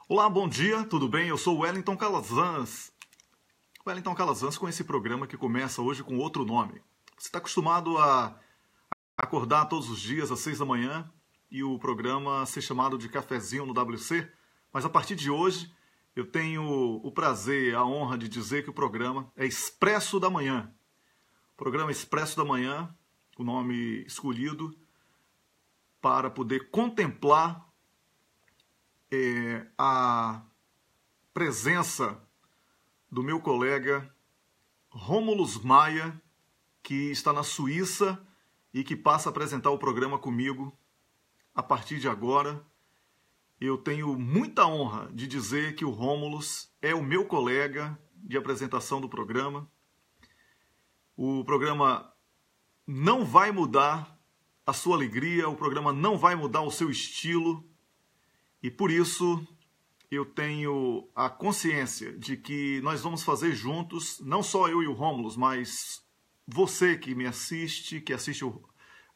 Olá, bom dia, tudo bem? Eu sou o Wellington Calazans. Wellington Calazans com esse programa que começa hoje com outro nome. Você está acostumado a acordar todos os dias às 6 da manhã e o programa ser chamado de Cafezinho no WC, mas a partir de hoje eu tenho o prazer, a honra de dizer que o programa é Expresso da Manhã. Programa Expresso da Manhã, o nome escolhido para poder contemplar a presença do meu colega Rômulus Maia, que está na Suíça e que passa a apresentar o programa comigo a partir de agora. Eu tenho muita honra de dizer que o Rômulus é o meu colega de apresentação do programa. O programa não vai mudar a sua alegria, o programa não vai mudar o seu estilo, e por isso eu tenho a consciência de que nós vamos fazer juntos, não só eu e o Rômulus, mas você que me assiste, que assiste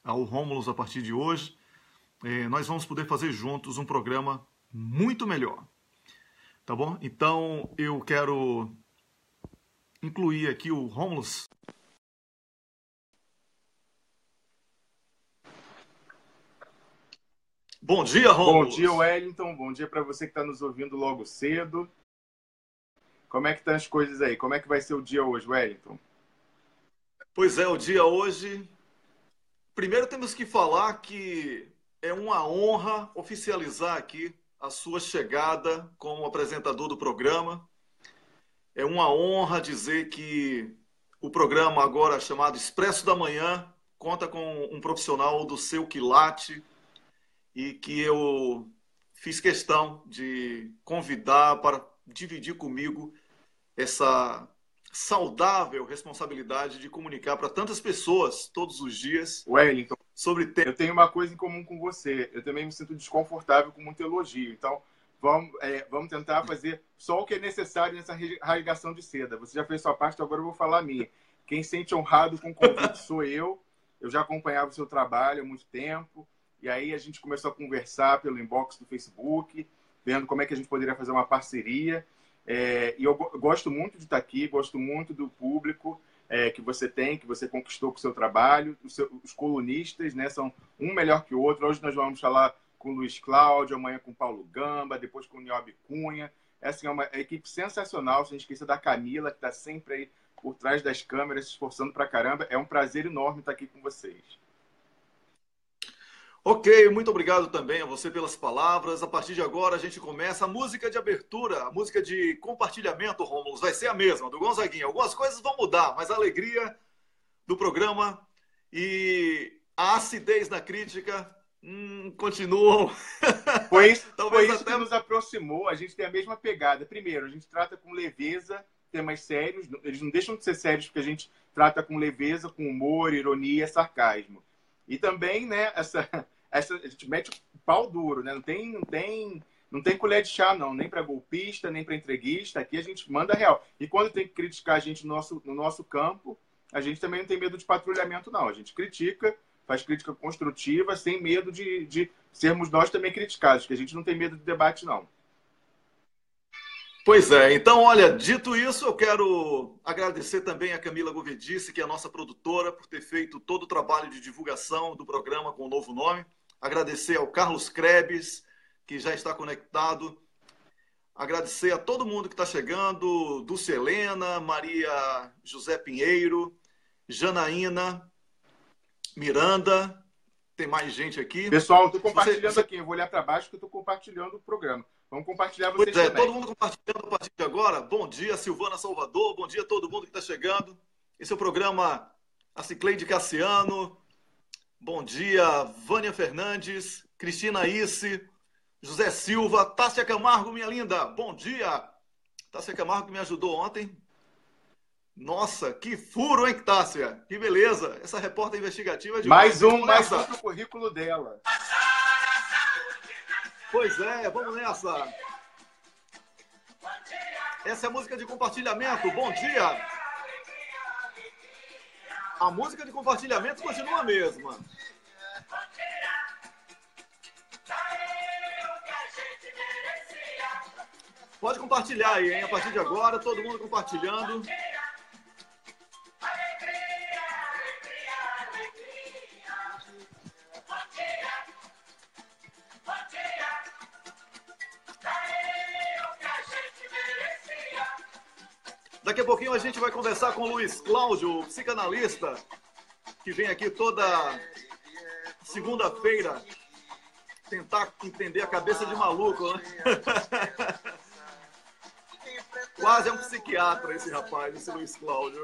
ao Rômulus a partir de hoje, nós vamos poder fazer juntos um programa muito melhor. Tá bom? Então eu quero incluir aqui o Rômulus. Bom dia, Rômulus. Bom dia, Wellington. Bom dia para você que está nos ouvindo logo cedo. Como é que estão as coisas aí? Como é que vai ser o dia hoje, Wellington? Pois é, o dia hoje... Primeiro temos que falar que é uma honra oficializar aqui a sua chegada como apresentador do programa. É uma honra dizer que o programa agora chamado Expresso da Manhã conta com um profissional do seu quilate e que eu fiz questão de convidar para dividir comigo essa saudável responsabilidade de comunicar para tantas pessoas todos os dias. Wellington, sobre eu tenho uma coisa em comum com você. Eu também me sinto desconfortável com muito elogio. Então, vamos tentar fazer só o que é necessário nessa rasgação de seda. Você já fez sua parte, então agora eu vou falar a minha. Quem sente honrado com o convite sou eu. Eu já acompanhava o seu trabalho há muito tempo. E aí a gente começou a conversar pelo inbox do Facebook, vendo como é que a gente poderia fazer uma parceria. E eu gosto muito de estar aqui, gosto muito do público que você tem, que você conquistou com o seu trabalho. Os colunistas, né, são um melhor que o outro. Hoje nós vamos falar com o Luiz Cláudio, amanhã com o Paulo Gamba, depois com o Niobe Cunha. Essa é uma equipe sensacional, sem esquecer da Camila, que está sempre aí por trás das câmeras, se esforçando pra caramba. É um prazer enorme estar aqui com vocês. Ok, muito obrigado também a você pelas palavras. A partir de agora a gente começa a música de abertura, a música de compartilhamento, Rômulus, vai ser a mesma, do Gonzaguinha. Algumas coisas vão mudar, mas a alegria do programa e a acidez na crítica continuam. Foi isso até que nos aproximou, a gente tem a mesma pegada. Primeiro, a gente trata com leveza temas sérios, eles não deixam de ser sérios porque a gente trata com leveza, com humor, ironia, sarcasmo. E também, né, a gente mete o pau duro, né? Não tem colher de chá, não. Nem para golpista, nem para entreguista. Aqui a gente manda real. E quando tem que criticar a gente no nosso campo, a gente também não tem medo de patrulhamento, não. A gente critica, faz crítica construtiva, sem medo de sermos nós também criticados, que a gente não tem medo de debate, não. Pois é, então, olha, dito isso, eu quero agradecer também a Camila Govedice, que é a nossa produtora, por ter feito todo o trabalho de divulgação do programa com o novo nome. Agradecer ao Carlos Krebs, que já está conectado. Agradecer a todo mundo que está chegando, Dulce Helena, Maria José Pinheiro, Janaína, Miranda, tem mais gente aqui. Pessoal, eu estou compartilhando aqui, eu vou olhar para baixo que eu estou compartilhando o programa. Vamos compartilhar vocês também. Todo mundo compartilhando a partir de agora. Bom dia, Silvana Salvador. Bom dia a todo mundo que está chegando. Esse é o programa A Cicleide Cassiano. Bom dia, Vânia Fernandes, Cristina Isse, José Silva, Tássia Camargo, minha linda. Bom dia. Tássia Camargo que me ajudou ontem. Nossa, que furo, hein, Tássia? Que beleza. Essa repórter investigativa de mais um pro currículo dela. Pois é, vamos nessa. Essa é a música de compartilhamento. Bom dia. A música de compartilhamento continua a mesma. Pode compartilhar aí, hein? A partir de agora, todo mundo compartilhando. Daqui a pouquinho a gente vai conversar com o Luiz Cláudio, psicanalista, que vem aqui toda segunda-feira tentar entender a cabeça de maluco, né? Quase é um psiquiatra esse rapaz, esse Luiz Cláudio.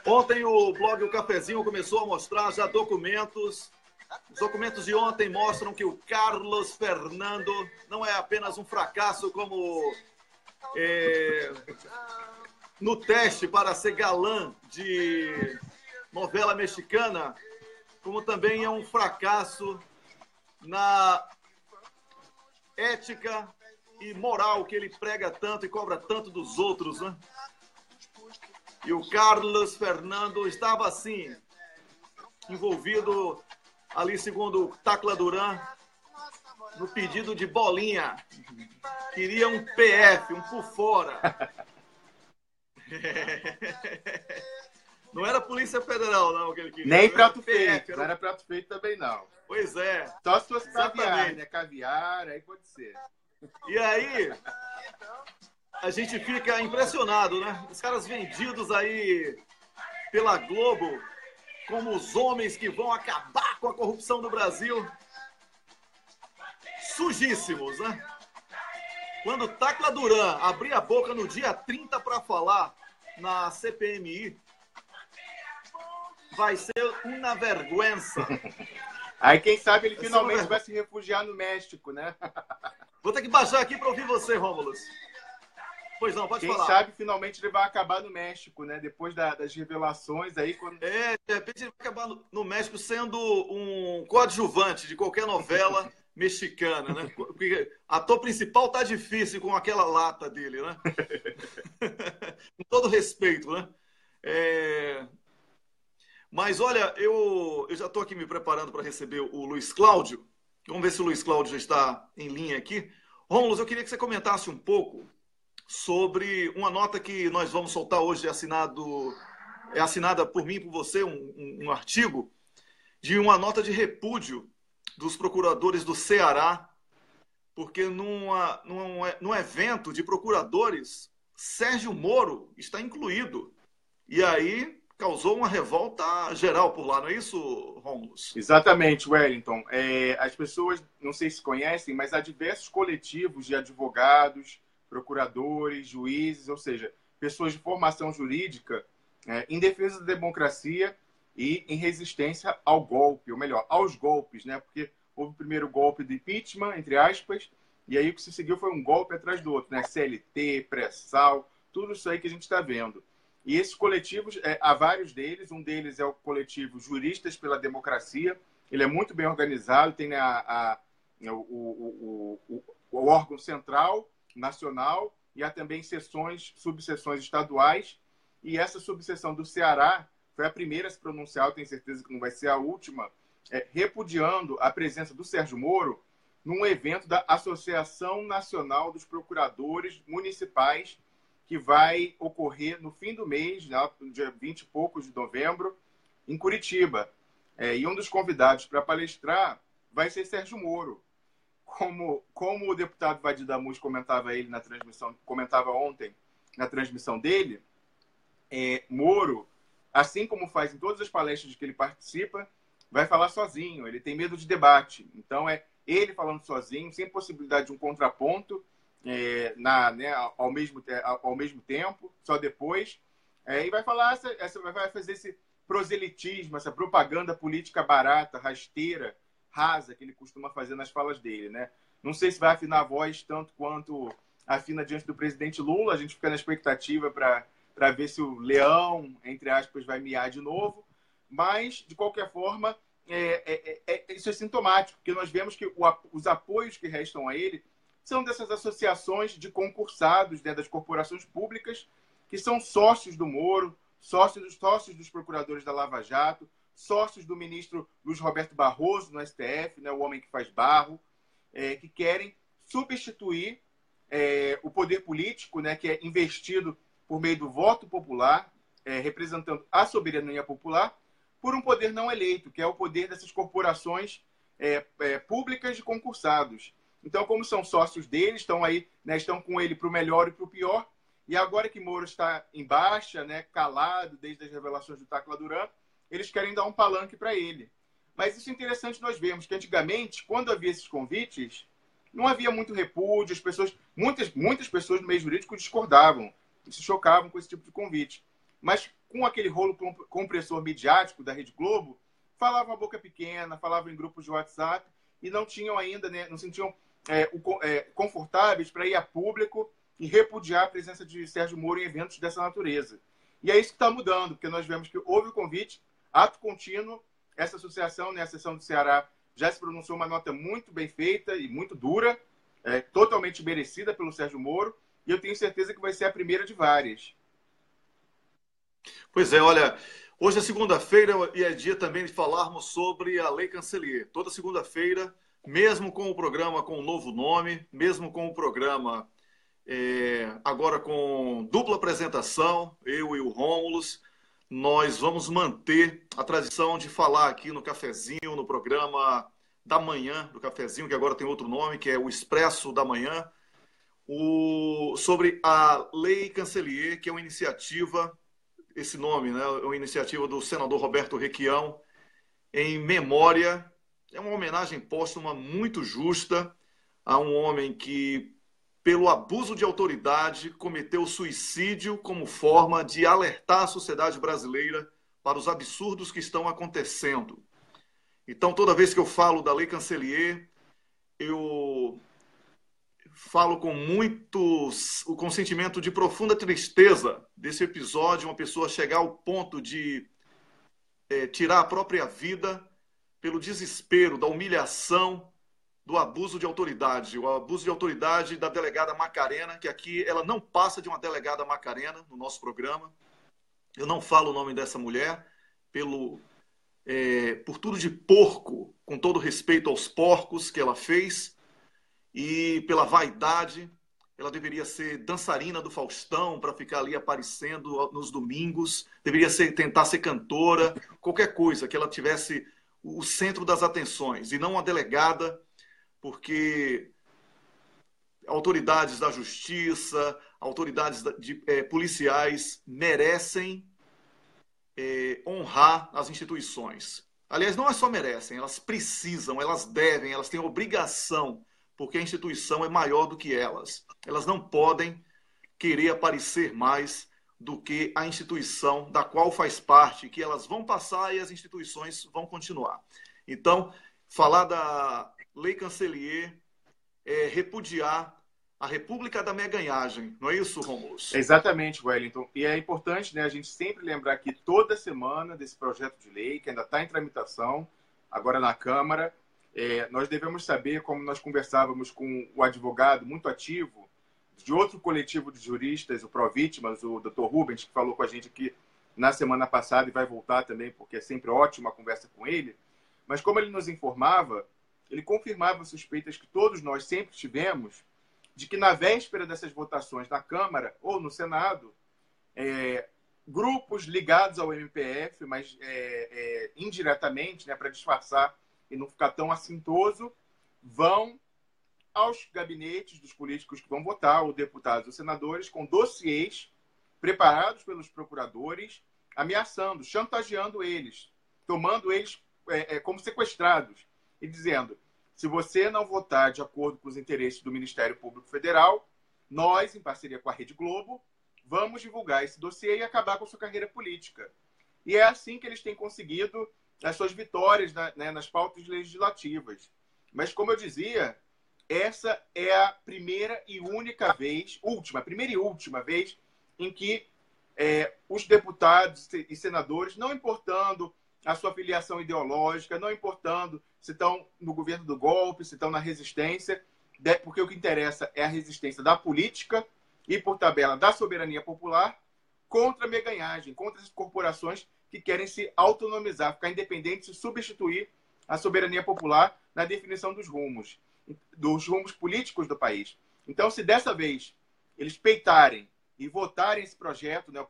Ontem o blog O Cafezinho começou a mostrar já documentos. Os documentos de ontem mostram que o Carlos Fernando não é apenas um fracasso como no teste para ser galã de novela mexicana, como também é um fracasso na ética e moral que ele prega tanto e cobra tanto dos outros, né? E o Carlos Fernando estava assim, envolvido ali, segundo Tacla Duran, no pedido de bolinha. Queria um PF, um por fora. Não era Polícia Federal, não, que ele queria. Nem prato feito. Não era prato feito também, não. Pois é. Só se fosse caviar, né? Caviar, aí pode ser. E aí, a gente fica impressionado, né? Os caras vendidos aí pela Globo como os homens que vão acabar com a corrupção do Brasil. Sujíssimos, né? Quando Tacla Duran abrir a boca no dia 30 para falar na CPMI, vai ser uma vergonha. Aí, quem sabe, ele finalmente vai se refugiar no México, né? Vou ter que baixar aqui para ouvir você, Rômulus. Pois não, pode falar. Quem sabe, finalmente, ele vai acabar no México, né? Depois das revelações aí. Quando... de repente ele vai acabar no México sendo um coadjuvante de qualquer novela mexicana, né? Porque ator principal tá difícil com aquela lata dele, né? Com todo respeito, né? Mas olha, eu já estou aqui me preparando para receber o Luiz Cláudio. Vamos ver se o Luiz Cláudio já está em linha aqui. Rômulus, eu queria que você comentasse um pouco sobre uma nota que nós vamos soltar hoje, é assinada por mim e por você, um artigo de uma nota de repúdio dos procuradores do Ceará, porque num evento de procuradores, Sérgio Moro está incluído. E aí causou uma revolta geral por lá, não é isso, Rômulus? Exatamente, Wellington. As pessoas, não sei se conhecem, mas há diversos coletivos de advogados, procuradores, juízes, ou seja, pessoas de formação jurídica em defesa da democracia e em resistência ao golpe, ou melhor, aos golpes, né? Porque houve o primeiro golpe do impeachment, entre aspas, e aí o que se seguiu foi um golpe atrás do outro, né? CLT, pré-sal, tudo isso aí que a gente está vendo. E esses coletivos, há vários deles, um deles é o coletivo Juristas pela Democracia, ele é muito bem organizado, tem o órgão central, nacional, e há também subseções estaduais, e essa subseção do Ceará foi a primeira a se pronunciar, eu tenho certeza que não vai ser a última, repudiando a presença do Sérgio Moro num evento da Associação Nacional dos Procuradores Municipais, que vai ocorrer no fim do mês, no dia 20 e poucos de novembro, em Curitiba. E um dos convidados para palestrar vai ser Sérgio Moro. Como o deputado Vadir Damus comentava ontem na transmissão dele, Moro, assim como faz em todas as palestras de que ele participa, vai falar sozinho, ele tem medo de debate. Então, ele falando sozinho, sem possibilidade de um contraponto, ao mesmo tempo, só depois, e vai falar, vai fazer esse proselitismo, essa propaganda política barata, rasteira, rasa, que ele costuma fazer nas falas dele, né? Não sei se vai afinar a voz tanto quanto afina diante do presidente Lula, a gente fica na expectativa para ver se o leão, entre aspas, vai miar de novo, mas, de qualquer forma, isso é sintomático, porque nós vemos que os apoios que restam a ele são dessas associações de concursados, né, das corporações públicas, que são sócios do Moro, sócios dos procuradores da Lava Jato, sócios do ministro Luiz Roberto Barroso no STF, né, o homem que faz barro, que querem substituir o poder político, né, que é investido por meio do voto popular, representando a soberania popular, por um poder não eleito, que é o poder dessas corporações públicas de concursados. Então, como são sócios dele, estão aí, né, estão com ele para o melhor e para o pior, e agora que Moro está em baixa, né, calado desde as revelações do Tacla Duran, eles querem dar um palanque para ele. Mas isso é interessante nós vermos que antigamente, quando havia esses convites, não havia muito repúdio, as pessoas, muitas pessoas no meio jurídico discordavam, se chocavam com esse tipo de convite. Mas com aquele rolo compressor midiático da Rede Globo, falavam a boca pequena, falavam em grupos de WhatsApp e não tinham ainda, né, não se sentiam confortáveis para ir a público e repudiar a presença de Sérgio Moro em eventos dessa natureza. E é isso que está mudando, porque nós vemos que houve o convite, ato contínuo, essa associação, né, a seção do Ceará, já se pronunciou uma nota muito bem feita e muito dura, totalmente merecida pelo Sérgio Moro, e eu tenho certeza que vai ser a primeira de várias. Pois é, olha, hoje é segunda-feira e é dia também de falarmos sobre a Lei Cancellier. Toda segunda-feira, mesmo com o programa com um novo nome, mesmo com o programa agora com dupla apresentação, eu e o Rômulus, nós vamos manter a tradição de falar aqui no Cafezinho, no programa da manhã do Cafezinho, que agora tem outro nome, que é o Expresso da Manhã, sobre a Lei Cancellier, que é uma iniciativa, esse nome, né, é uma iniciativa do senador Roberto Requião, em memória, é uma homenagem póstuma muito justa a um homem que, pelo abuso de autoridade, cometeu suicídio como forma de alertar a sociedade brasileira para os absurdos que estão acontecendo. Então, toda vez que eu falo da Lei Cancellier, eu falo com sentimento de profunda tristeza desse episódio, uma pessoa chegar ao ponto de tirar a própria vida pelo desespero, da humilhação, do abuso de autoridade. O abuso de autoridade da delegada Macarena, que aqui ela não passa de uma delegada Macarena no nosso programa. Eu não falo o nome dessa mulher por tudo de porco, com todo respeito aos porcos que ela fez, e pela vaidade. Ela deveria ser dançarina do Faustão para ficar ali aparecendo nos domingos, deveria tentar ser cantora, qualquer coisa, que ela tivesse o centro das atenções, e não uma delegada, porque autoridades da justiça, autoridades policiais merecem honrar as instituições. Aliás, não é só merecem, elas precisam, elas devem, elas têm obrigação, porque a instituição é maior do que elas. Elas não podem querer aparecer mais do que a instituição da qual faz parte, que elas vão passar e as instituições vão continuar. Então, falar da Lei Cancellier é repudiar a República da Meganhagem. Não é isso, Rômulus? Exatamente, Wellington. E é importante, né, a gente sempre lembrar que toda semana desse projeto de lei, que ainda está em tramitação, agora na Câmara, nós devemos saber, como nós conversávamos com o advogado muito ativo de outro coletivo de juristas, o Pró-Vítimas, o Dr. Rubens, que falou com a gente aqui na semana passada e vai voltar também, porque é sempre ótima a conversa com ele. Mas como ele nos informava, ele confirmava as suspeitas que todos nós sempre tivemos de que na véspera dessas votações na Câmara ou no Senado, grupos ligados ao MPF, mas indiretamente, né, para disfarçar e não ficar tão assintoso, vão aos gabinetes dos políticos que vão votar, ou deputados ou senadores, com dossiês preparados pelos procuradores, ameaçando, chantageando eles, tomando eles como sequestrados e dizendo: se você não votar de acordo com os interesses do Ministério Público Federal, nós, em parceria com a Rede Globo, vamos divulgar esse dossiê e acabar com a sua carreira política. E é assim que eles têm conseguido as suas vitórias nas pautas legislativas. Mas, como eu dizia, essa é a primeira e única vez, primeira e última vez, em que os deputados e senadores, não importando a sua filiação ideológica, não importando se estão no governo do golpe, se estão na resistência, porque o que interessa é a resistência da política e, por tabela, da soberania popular contra a meganhagem, contra essas corporações que querem se autonomizar, ficar independentes e substituir a soberania popular na definição dos rumos políticos do país. Então, se dessa vez eles peitarem e votarem esse projeto, né, o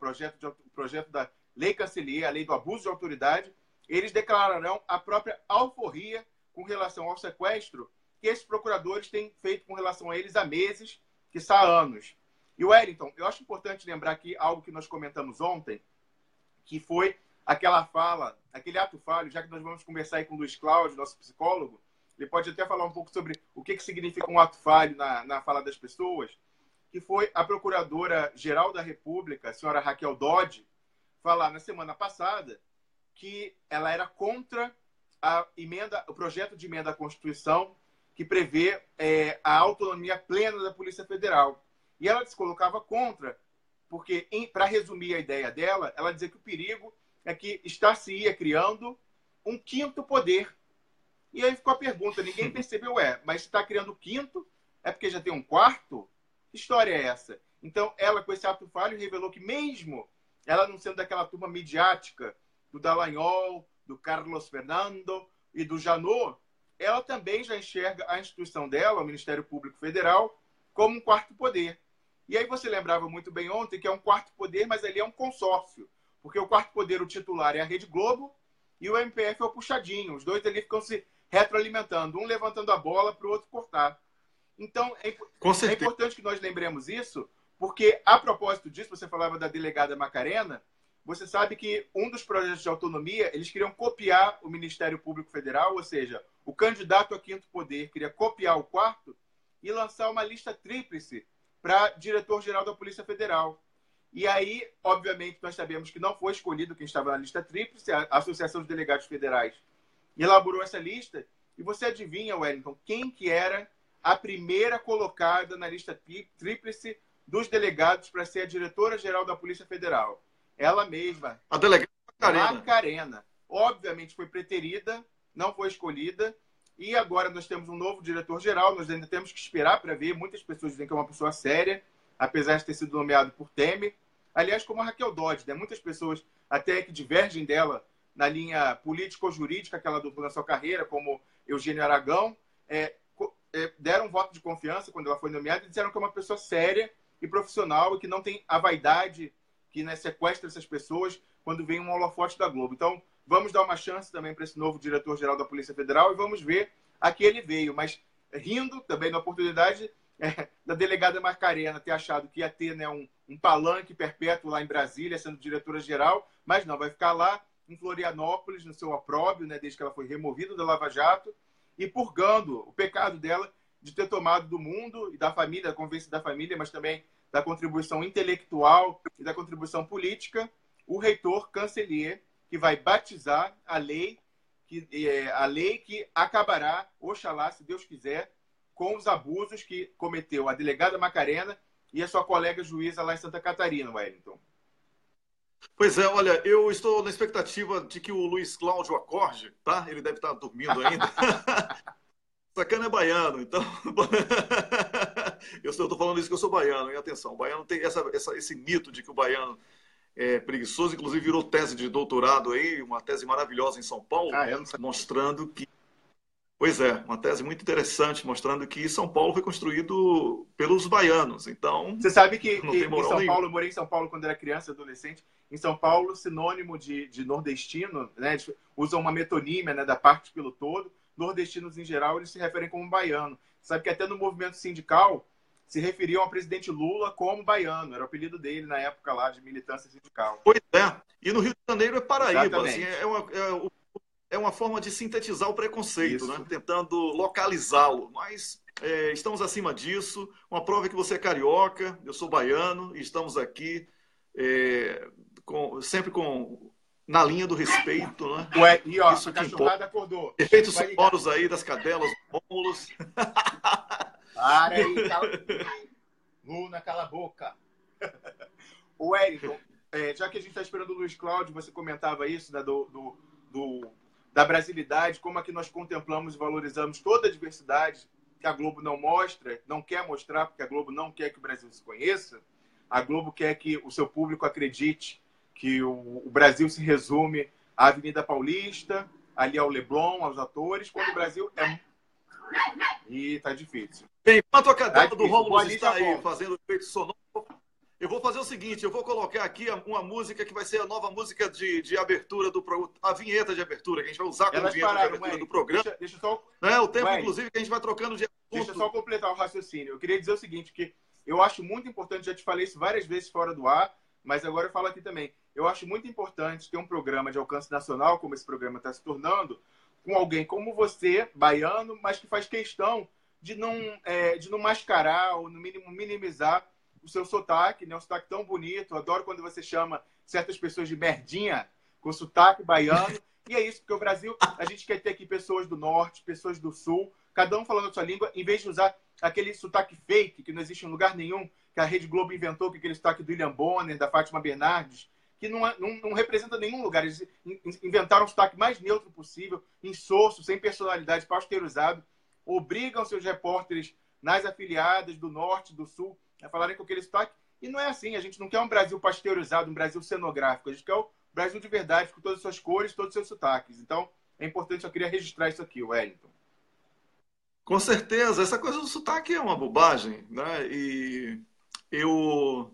projeto da Lei Cancellier, a lei do abuso de autoridade, eles declararão a própria alforria com relação ao sequestro que esses procuradores têm feito com relação a eles há meses, quiçá há anos. E, Wellington, eu acho importante lembrar aqui algo que nós comentamos ontem, que foi aquela fala, aquele ato falho, já que nós vamos conversar aí com o Luiz Cláudio, nosso psicólogo, ele pode até falar um pouco sobre o que significa um ato falho na fala das pessoas, que foi a Procuradora-Geral da República, a senhora Raquel Dodge, falar na semana passada que ela era contra o projeto de emenda à Constituição que prevê a autonomia plena da Polícia Federal. E ela se colocava contra, porque, para resumir a ideia dela, ela dizia que o perigo é que se ia criando um quinto poder. E aí ficou a pergunta, ninguém percebeu, mas se está criando o quinto, é porque já tem um quarto? Que história é essa? Então, ela, com esse ato falho, revelou que mesmo ela não sendo daquela turma midiática do Dallagnol, do Carlos Fernando e do Janot, ela também já enxerga a instituição dela, o Ministério Público Federal, como um quarto poder. E aí você lembrava muito bem ontem que é um quarto poder, mas ali é um consórcio. Porque o quarto poder, o titular, é a Rede Globo e o MPF é o puxadinho. Os dois ali ficam se retroalimentando, um levantando a bola para o outro cortar. Então, é importante que nós lembremos isso, porque, a propósito disso, você falava da delegada Macarena, você sabe que um dos projetos de autonomia, eles queriam copiar o Ministério Público Federal, ou seja, o candidato a quinto poder queria copiar o quarto e lançar uma lista tríplice para diretor-geral da Polícia Federal. E aí, obviamente, nós sabemos que não foi escolhido quem estava na lista tríplice, a Associação de Delegados Federais elaborou essa lista, e você adivinha, Wellington, quem que era a primeira colocada na lista tríplice dos delegados para ser a diretora-geral da Polícia Federal? Ela mesma. A delegada Macarena. Obviamente foi preterida, não foi escolhida, e agora nós temos um novo diretor-geral, nós ainda temos que esperar para ver. Muitas pessoas dizem que é uma pessoa séria, apesar de ter sido nomeado por Temer. Aliás, como a Raquel Dodge, né? Muitas pessoas até que divergem dela na linha político-jurídica que ela adotou na sua carreira, como Eugênio Aragão, deram um voto de confiança quando ela foi nomeada e disseram que é uma pessoa séria e profissional e que não tem a vaidade que, né, sequestra essas pessoas quando vem um holofote da Globo. Então, vamos dar uma chance também para esse novo diretor-geral da Polícia Federal e vamos ver a que ele veio. Mas rindo também da oportunidade da delegada Macarena ter achado que ia ter, né, um palanque perpétuo lá em Brasília, sendo diretora-geral, mas não, vai ficar lá em Florianópolis, no seu opróbrio, né, desde que ela foi removida da Lava Jato, e purgando o pecado dela de ter tomado do mundo e da família, da convivência da família, mas também da contribuição intelectual e da contribuição política, o reitor Cancellier, que vai batizar a lei que acabará, oxalá, se Deus quiser, com os abusos que cometeu a delegada Macarena e a sua colega juíza lá em Santa Catarina, Wellington. Pois é, olha, eu estou na expectativa de que o Luiz Cláudio acorde, tá? Ele deve estar dormindo ainda. Sacana é baiano, então... eu estou falando isso que eu sou baiano, e atenção, o baiano tem esse mito de que o baiano é preguiçoso, inclusive virou tese de doutorado aí, uma tese maravilhosa em São Paulo, mostrando que... Pois é, uma tese muito interessante, mostrando que São Paulo foi construído pelos baianos, então... Você sabe que em São Paulo, eu morei em São Paulo quando era criança e adolescente, em São Paulo, sinônimo de nordestino, né, eles usam uma metonímia, né, da parte pelo todo, nordestinos em geral, eles se referem como baiano. Sabe que até no movimento sindical se referiam ao presidente Lula como baiano, era o apelido dele na época lá de militância sindical. Pois é, e no Rio de Janeiro é Paraíba, assim, é uma forma de sintetizar o preconceito, né? Tentando localizá-lo, mas estamos acima disso. Uma prova é que você é carioca, eu sou baiano, e estamos aqui sempre na linha do respeito, né? E ó, isso a cachorrada acordou. Efeitos sonoros aí das cadelas, Rômulos. Para aí, Luna, cala a boca. O Wellington, já que a gente está esperando o Luiz Cláudio, você comentava isso, né, da brasilidade, como aqui nós contemplamos e valorizamos toda a diversidade que a Globo não mostra, não quer mostrar, porque a Globo não quer que o Brasil se conheça. A Globo quer que o seu público acredite que o Brasil se resume à Avenida Paulista, ali ao Leblon, aos atores, quando o Brasil é... Ih, tá difícil. Bem, enquanto a cadela Tá do Rômulo está aí volta. fazendo efeito sonoro, eu vou fazer o seguinte, eu vou colocar aqui uma música que vai ser a nova música de abertura do programa, a vinheta de abertura, que a gente vai usar como vinheta de abertura do programa. Deixa só... O tempo, inclusive, que a gente vai trocando de assunto. Deixa eu só completar o raciocínio. Eu queria dizer o seguinte, que eu acho muito importante, já te falei isso várias vezes fora do ar, mas agora eu falo aqui também. Eu acho muito importante ter um programa de alcance nacional, como esse programa está se tornando, com alguém como você, baiano, mas que faz questão de não mascarar ou, no mínimo, minimizar o seu sotaque, né? Um sotaque tão bonito. Eu adoro quando você chama certas pessoas de merdinha com sotaque baiano. E é isso, porque o Brasil, a gente quer ter aqui pessoas do norte, pessoas do sul, cada um falando a sua língua, em vez de usar aquele sotaque fake, que não existe em lugar nenhum, que a Rede Globo inventou, que é aquele sotaque do William Bonner, da Fátima Bernardes, que não representa nenhum lugar. Eles inventaram o sotaque mais neutro possível, insosso, sem personalidade, pasteurizado, obrigam seus repórteres nas afiliadas do norte, do sul, a falarem com aquele sotaque. E não é assim, a gente não quer um Brasil pasteurizado, um Brasil cenográfico, a gente quer o Brasil de verdade, com todas as suas cores, todos os seus sotaques. Então, é importante, eu queria registrar isso aqui, Wellington. Com certeza, essa coisa do sotaque é uma bobagem, né? E eu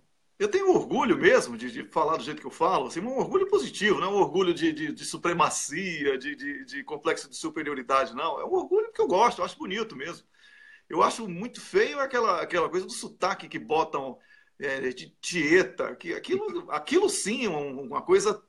tenho orgulho mesmo de falar do jeito que eu falo, assim, um orgulho positivo, não é um orgulho de supremacia, de complexo de superioridade, não. É um orgulho que eu gosto, eu acho bonito mesmo. Eu acho muito feio aquela coisa do sotaque que botam de tieta, que aquilo sim é uma coisa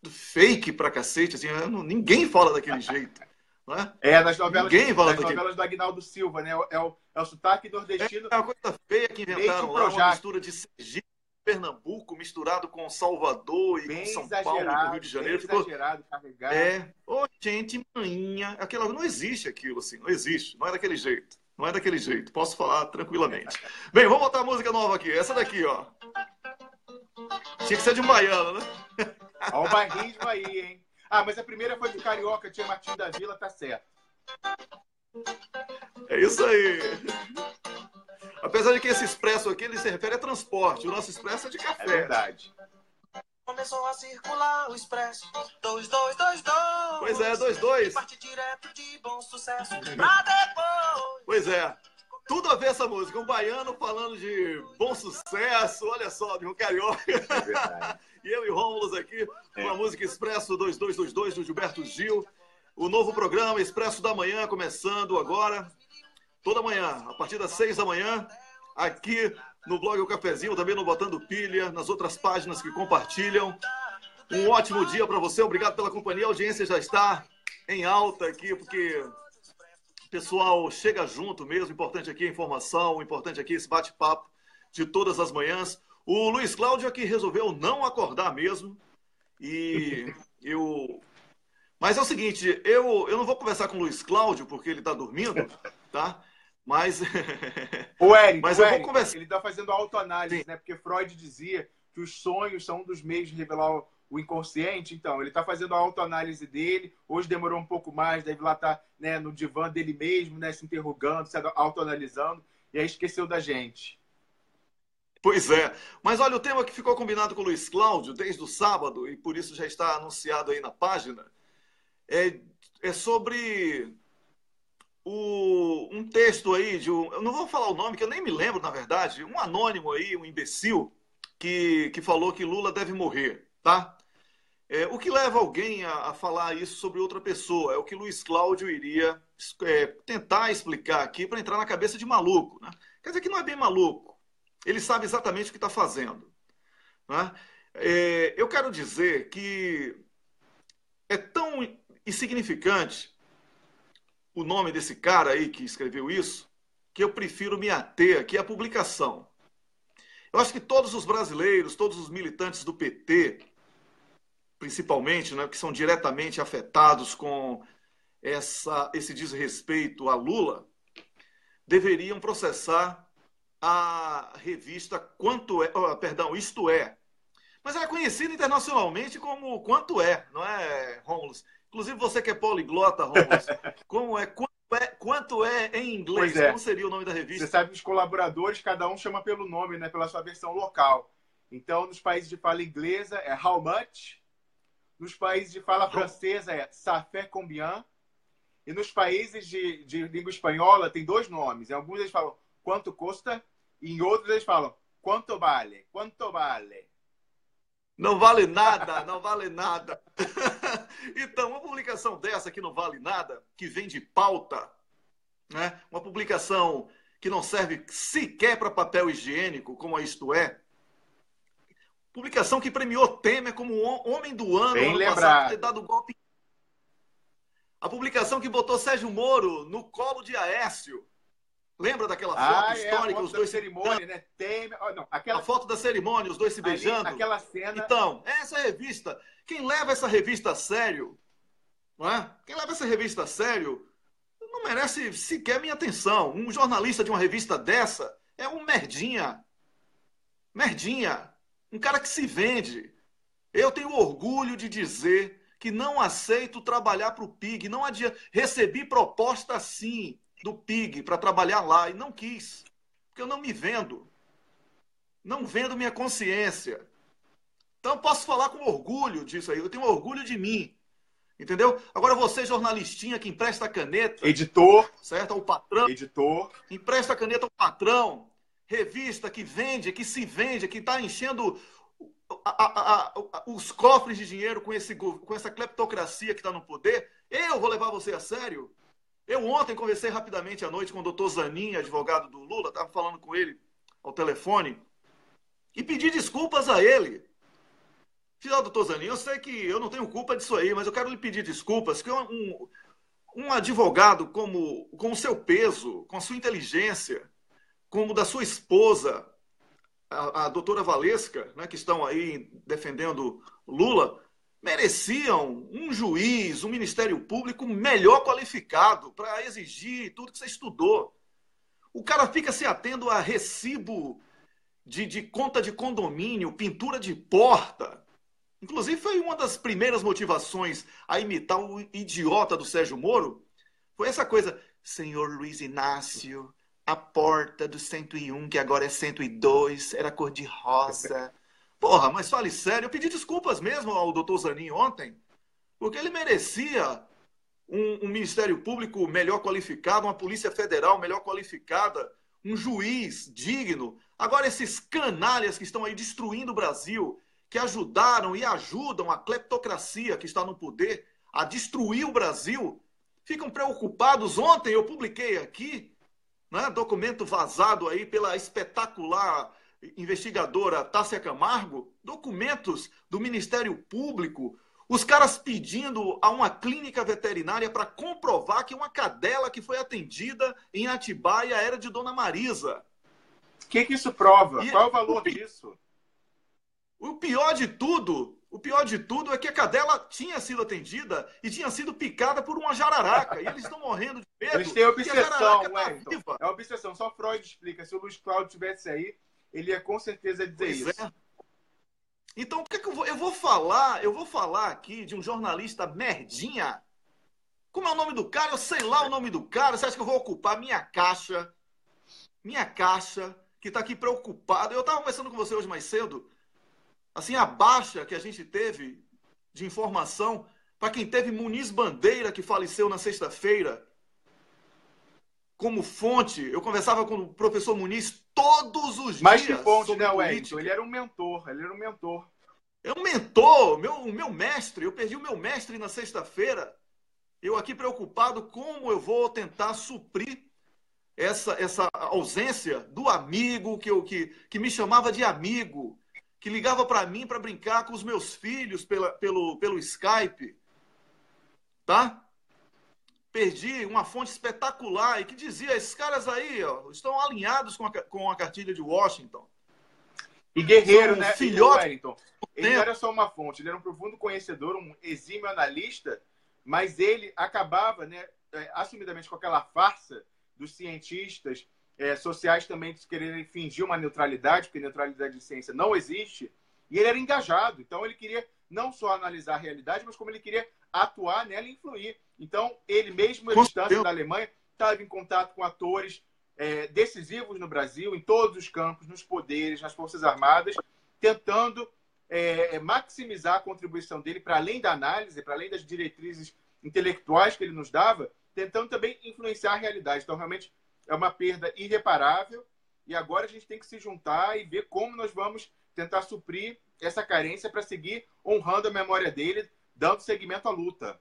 fake pra cacete, assim, ninguém fala daquele jeito. Nas novelas do Aguinaldo Silva, né? É o sotaque nordestino. É uma coisa feia que inventaram lá, uma mistura de Sergipe, Pernambuco, misturado com Salvador e bem com São Paulo, e com Rio de Janeiro. Ficou exagerado, carregado. Gente, manhinha, não existe aquilo, assim, não existe, não é daquele jeito. Não é daquele jeito, posso falar tranquilamente. Bem, vamos botar a música nova aqui, essa daqui, ó. Tinha que ser de um baiano, né? Olha o bairrismo aí, hein? Ah, mas a primeira foi de Carioca, Tia Martim da Vila, tá certo. É isso aí. Apesar de que esse expresso aqui, ele se refere a transporte. O nosso expresso é de café. É verdade. Começou a circular o expresso 2222. Pois é, 22. Parte direto de Bom Sucesso pra depois. Pois é. Tudo a ver essa música. Um baiano falando de bom sucesso. Olha só, de um carioca. É verdade. E eu e Rômulos aqui, uma música Expresso 2222 do Gilberto Gil. O novo programa Expresso da Manhã, começando agora. Toda manhã, a partir das 6 da manhã, aqui no blog O Cafezinho, também no Botando Pilha, nas outras páginas que compartilham. Um ótimo dia para você, obrigado pela companhia. A audiência já está em alta aqui, porque o pessoal chega junto mesmo. O importante aqui é a informação, o importante aqui é esse bate-papo de todas as manhãs. O Luiz Cláudio aqui resolveu não acordar mesmo. Mas é o seguinte, eu não vou conversar com o Luiz Cláudio, porque ele está dormindo, tá? Mas eu vou conversar. Ele está fazendo autoanálise, né? Porque Freud dizia que os sonhos são um dos meios de revelar o inconsciente. Então, ele está fazendo a autoanálise dele. Hoje demorou um pouco mais, deve lá estar, né, no divã dele mesmo, né, se interrogando, se autoanalisando, e aí esqueceu da gente. Pois é. Mas olha, o tema que ficou combinado com o Luiz Cláudio desde o sábado, e por isso já está anunciado aí na página, é sobre um texto aí eu não vou falar o nome, que eu nem me lembro, na verdade, um anônimo aí, um imbecil, que falou que Lula deve morrer, tá? O que leva alguém a falar isso sobre outra pessoa? É o que Luiz Cláudio iria tentar explicar aqui para entrar na cabeça de maluco, né? Quer dizer que não é bem maluco. Ele sabe exatamente o que está fazendo, né? Eu quero dizer que é tão insignificante o nome desse cara aí que escreveu isso, que eu prefiro me ater aqui à publicação. Eu acho que todos os brasileiros, todos os militantes do PT, principalmente, né, que são diretamente afetados com esse desrespeito a Lula, deveriam processar a revista Isto É. Mas ela é conhecida internacionalmente como Quanto É, não é, Rômulos? Inclusive você que é poliglota, Rômulos, quanto é em inglês? Como seria o nome da revista? Você sabe que os colaboradores, cada um chama pelo nome, né, pela sua versão local. Então, nos países de fala inglesa é how much, nos países de fala francesa é ça fait combien, e nos países de língua espanhola tem dois nomes. Em alguns eles falam quanto custa, e em outros eles falam quanto vale, quanto vale. Não vale nada, não vale nada. Então, uma publicação dessa que não vale nada, que vem de pauta, né? Uma publicação que não serve sequer para papel higiênico, como a Isto É. Publicação que premiou Temer como homem do ano, Bem ano lembrado. passado, por ter dado golpe. A publicação que botou Sérgio Moro no colo de Aécio. Lembra daquela foto histórica, a foto os dois da cerimônia, né? Temer, não, a foto da cerimônia, os dois se beijando. Aquela cena. Então, essa revista, quem leva essa revista a sério, não é? Quem leva essa revista a sério não merece sequer minha atenção. Um jornalista de uma revista dessa é um merdinha. Merdinha. Um cara que se vende. Eu tenho orgulho de dizer que não aceito trabalhar para o PIG. Não adianta. Recebi proposta sim do PIG para trabalhar lá e não quis. Porque eu não me vendo. Não vendo minha consciência. Então eu posso falar com orgulho disso aí. Eu tenho orgulho de mim. Entendeu? Agora você, jornalistinha, que empresta a caneta. Editor. Certo? Ao patrão. Editor. Empresta a caneta ao patrão. Revista que vende, que se vende, que está enchendo os cofres de dinheiro com essa cleptocracia que está no poder. Eu vou levar você a sério? Eu ontem conversei rapidamente à noite com o doutor Zanin, advogado do Lula, estava falando com ele ao telefone, e pedi desculpas a ele. Filho, doutor Zanin, eu sei que eu não tenho culpa disso aí, mas eu quero lhe pedir desculpas, que um advogado com o seu peso, com a sua inteligência, como da sua esposa, a doutora Valesca, né, que estão aí defendendo Lula, mereciam um juiz, um Ministério Público melhor qualificado para exigir tudo que você estudou. O cara fica se atendo a recibo de conta de condomínio, pintura de porta. Inclusive, foi uma das primeiras motivações a imitar o idiota do Sérgio Moro. Foi essa coisa, senhor Luiz Inácio, a porta do 101, que agora é 102, era cor de rosa. Porra, mas fale sério, eu pedi desculpas mesmo ao doutor Zanin ontem, porque ele merecia um Ministério Público melhor qualificado, uma Polícia Federal melhor qualificada, um juiz digno. Agora esses canalhas que estão aí destruindo o Brasil, que ajudaram e ajudam a cleptocracia que está no poder a destruir o Brasil, ficam preocupados. Ontem eu publiquei aqui, né, documento vazado aí pela espetacular investigadora Tássia Camargo, documentos do Ministério Público, os caras pedindo a uma clínica veterinária para comprovar que uma cadela que foi atendida em Atibaia era de Dona Marisa. O que isso prova? Qual é o valor disso? O pior de tudo é que a cadela tinha sido atendida e tinha sido picada por uma jararaca. E eles estão morrendo de medo. Eles têm obsessão, Wellington. É obsessão. Só Freud explica. Se o Luiz Cláudio tivesse aí, ele ia com certeza dizer isso. É. Então, o que é que eu vou falar? Eu vou falar aqui de um jornalista merdinha. Como é o nome do cara? Eu sei lá o nome do cara. Você acha que eu vou ocupar minha caixa, que está aqui preocupada? Eu estava conversando com você hoje mais cedo. Assim, a baixa que a gente teve de informação para quem teve Muniz Bandeira, que faleceu na sexta-feira, como fonte. Eu conversava com o professor Muniz todos os Mais dias. que fonte, sobre né, política. Wellington? Ele era um mentor. É um mentor, meu mestre. Eu perdi o meu mestre na sexta-feira. Eu aqui preocupado como eu vou tentar suprir essa ausência do amigo que me chamava de amigo, que ligava para mim para brincar com os meus filhos pelo Skype. Tá? Perdi uma fonte espetacular e que dizia, esses caras aí ó, estão alinhados com a cartilha de Washington. E guerreiro, né? Filhote. Wellington. Ele não era só uma fonte, ele era um profundo conhecedor, um exímio analista, mas ele acabava, né, assumidamente com aquela farsa dos cientistas sociais também quererem fingir uma neutralidade, porque neutralidade de ciência não existe, e ele era engajado. Então ele queria não só analisar a realidade, mas como ele queria atuar nela e influir. Então ele mesmo, à distância da Alemanha, estava em contato com atores decisivos no Brasil, em todos os campos, nos poderes, nas Forças Armadas, tentando maximizar a contribuição dele para além da análise, para além das diretrizes intelectuais que ele nos dava, tentando também influenciar a realidade. Então, realmente, é uma perda irreparável e agora a gente tem que se juntar e ver como nós vamos tentar suprir essa carência para seguir honrando a memória dele, dando seguimento à luta.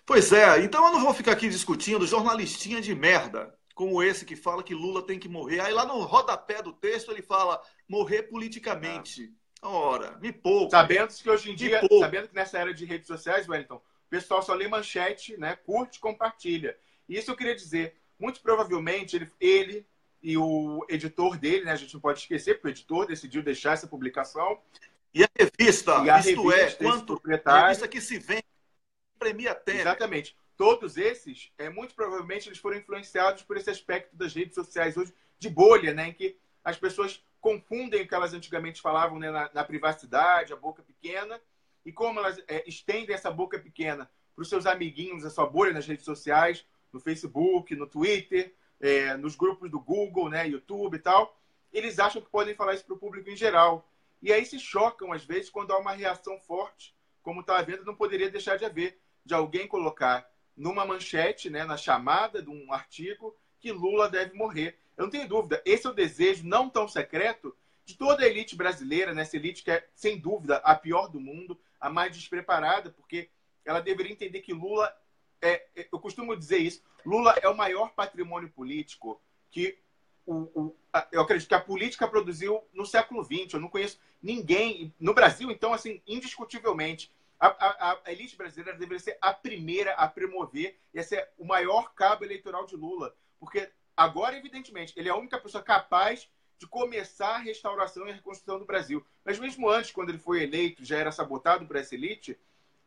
Pois é, então eu não vou ficar aqui discutindo jornalistinha de merda, como esse que fala que Lula tem que morrer. Aí lá no rodapé do texto ele fala morrer politicamente. Ora, me poupe. Sabendo que hoje em dia, sabendo que nessa era de redes sociais, Wellington, o pessoal só lê manchete, né, curte, compartilha. E isso eu queria dizer, muito provavelmente ele e o editor dele, né, a gente não pode esquecer, porque o editor decidiu deixar essa publicação. E a revista, quanto a revista que se vende, premia Temer. Exatamente. Todos esses, muito provavelmente, eles foram influenciados por esse aspecto das redes sociais hoje de bolha, né, em que as pessoas confundem o que elas antigamente falavam, né, na privacidade, a boca pequena, e como elas estendem essa boca pequena para os seus amiguinhos, a sua bolha nas redes sociais, no Facebook, no Twitter, nos grupos do Google, né, YouTube e tal, eles acham que podem falar isso para o público em geral. E aí se chocam, às vezes, quando há uma reação forte, como está havendo, não poderia deixar de haver, de alguém colocar numa manchete, né, na chamada de um artigo, que Lula deve morrer. Eu não tenho dúvida, esse é o desejo não tão secreto de toda a elite brasileira, né? Essa elite que é, sem dúvida, a pior do mundo, a mais despreparada, porque ela deveria entender que Lula eu costumo dizer isso, Lula é o maior patrimônio político que eu acredito que a política produziu no século XX. Eu não conheço ninguém, no Brasil, então, assim, indiscutivelmente, a elite brasileira deveria ser a primeira a promover e a ser o maior cabo eleitoral de Lula. Porque agora, evidentemente, ele é a única pessoa capaz de começar a restauração e a reconstrução do Brasil. Mas mesmo antes, quando ele foi eleito, já era sabotado por essa elite,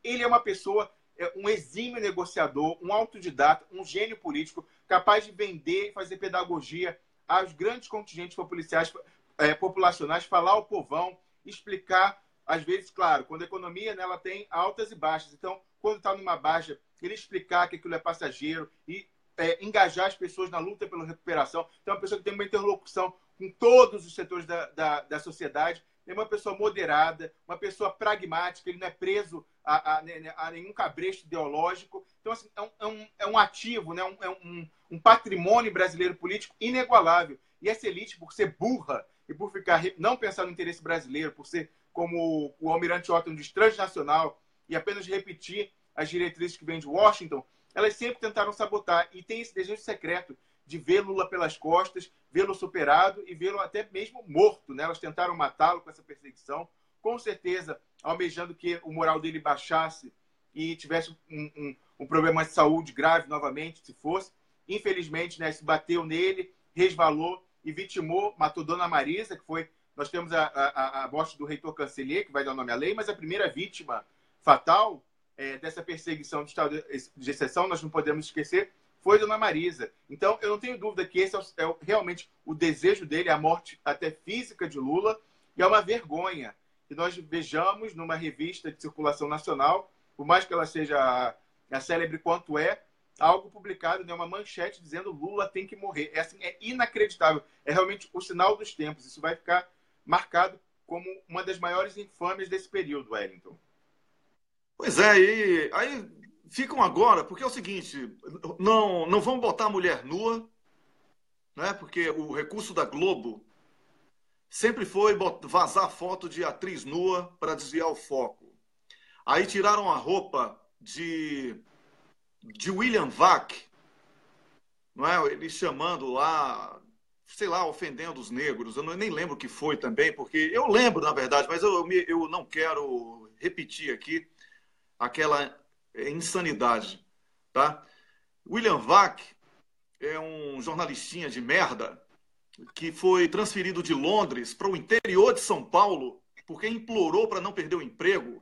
ele é uma pessoa, um exímio negociador, um autodidata, um gênio político, capaz de vender e fazer pedagogia aos grandes contingentes populacionais, falar ao povão, explicar. Às vezes, claro, quando a economia, né, ela tem altas e baixas. Então, quando está numa baixa, ele explicar que aquilo é passageiro e engajar as pessoas na luta pela recuperação. Então, é uma pessoa que tem uma interlocução com todos os setores da sociedade. É uma pessoa moderada, uma pessoa pragmática. Ele não é preso a nenhum cabresto ideológico. Então, assim, é um ativo, né, um patrimônio brasileiro político inigualável. E essa elite, por ser burra e por não pensar no interesse brasileiro, por ser, como o almirante Otton diz, transnacional e apenas repetir as diretrizes que vêm de Washington, elas sempre tentaram sabotar. E tem esse desejo secreto de ver Lula pelas costas, vê-lo superado e vê-lo até mesmo morto, né? Elas tentaram matá-lo com essa perseguição, com certeza almejando que o moral dele baixasse e tivesse um problema de saúde grave novamente, se fosse. Infelizmente, né, se bateu nele, resvalou e vitimou, matou Dona Marisa, que foi... Nós temos a morte do reitor Cancelier, que vai dar nome à lei, mas a primeira vítima fatal dessa perseguição de estado de exceção, nós não podemos esquecer, foi Dona Marisa. Então, eu não tenho dúvida que esse realmente o desejo dele, a morte até física de Lula, e é uma vergonha que nós vejamos numa revista de circulação nacional, por mais que ela seja a célebre quanto algo publicado, né, uma manchete dizendo Lula tem que morrer. É inacreditável. É realmente o sinal dos tempos. Isso vai ficar marcado como uma das maiores infâmias desse período, Wellington. Pois é, e aí ficam agora, porque é o seguinte, não vão botar a mulher nua, né? Porque o recurso da Globo sempre foi vazar foto de atriz nua para desviar o foco. Aí tiraram a roupa de William Vac, não é? Ele chamando lá, sei lá, ofendendo os negros. Eu nem lembro o que foi também, porque eu lembro, na verdade, mas eu não quero repetir aqui aquela insanidade, tá? William Vac é um jornalistinha de merda que foi transferido de Londres para o interior de São Paulo porque implorou para não perder o emprego,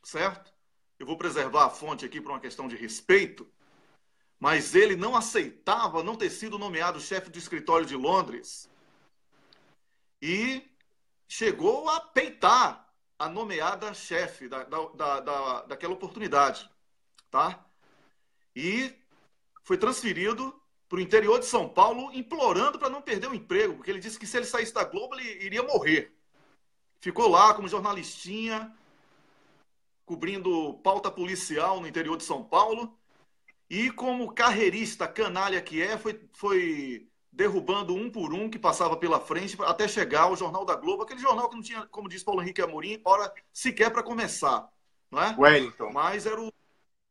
certo? Eu vou preservar a fonte aqui por uma questão de respeito, mas ele não aceitava não ter sido nomeado chefe do escritório de Londres e chegou a peitar a nomeada chefe daquela oportunidade, tá? E foi transferido para o interior de São Paulo, implorando para não perder o emprego, porque ele disse que se ele saísse da Globo, ele iria morrer. Ficou lá como jornalistinha, cobrindo pauta policial no interior de São Paulo, e como carreirista canalha que é, foi derrubando um por um que passava pela frente até chegar ao Jornal da Globo, aquele jornal que não tinha, como diz Paulo Henrique Amorim, hora sequer para começar. Não é? Wellington, mas era o...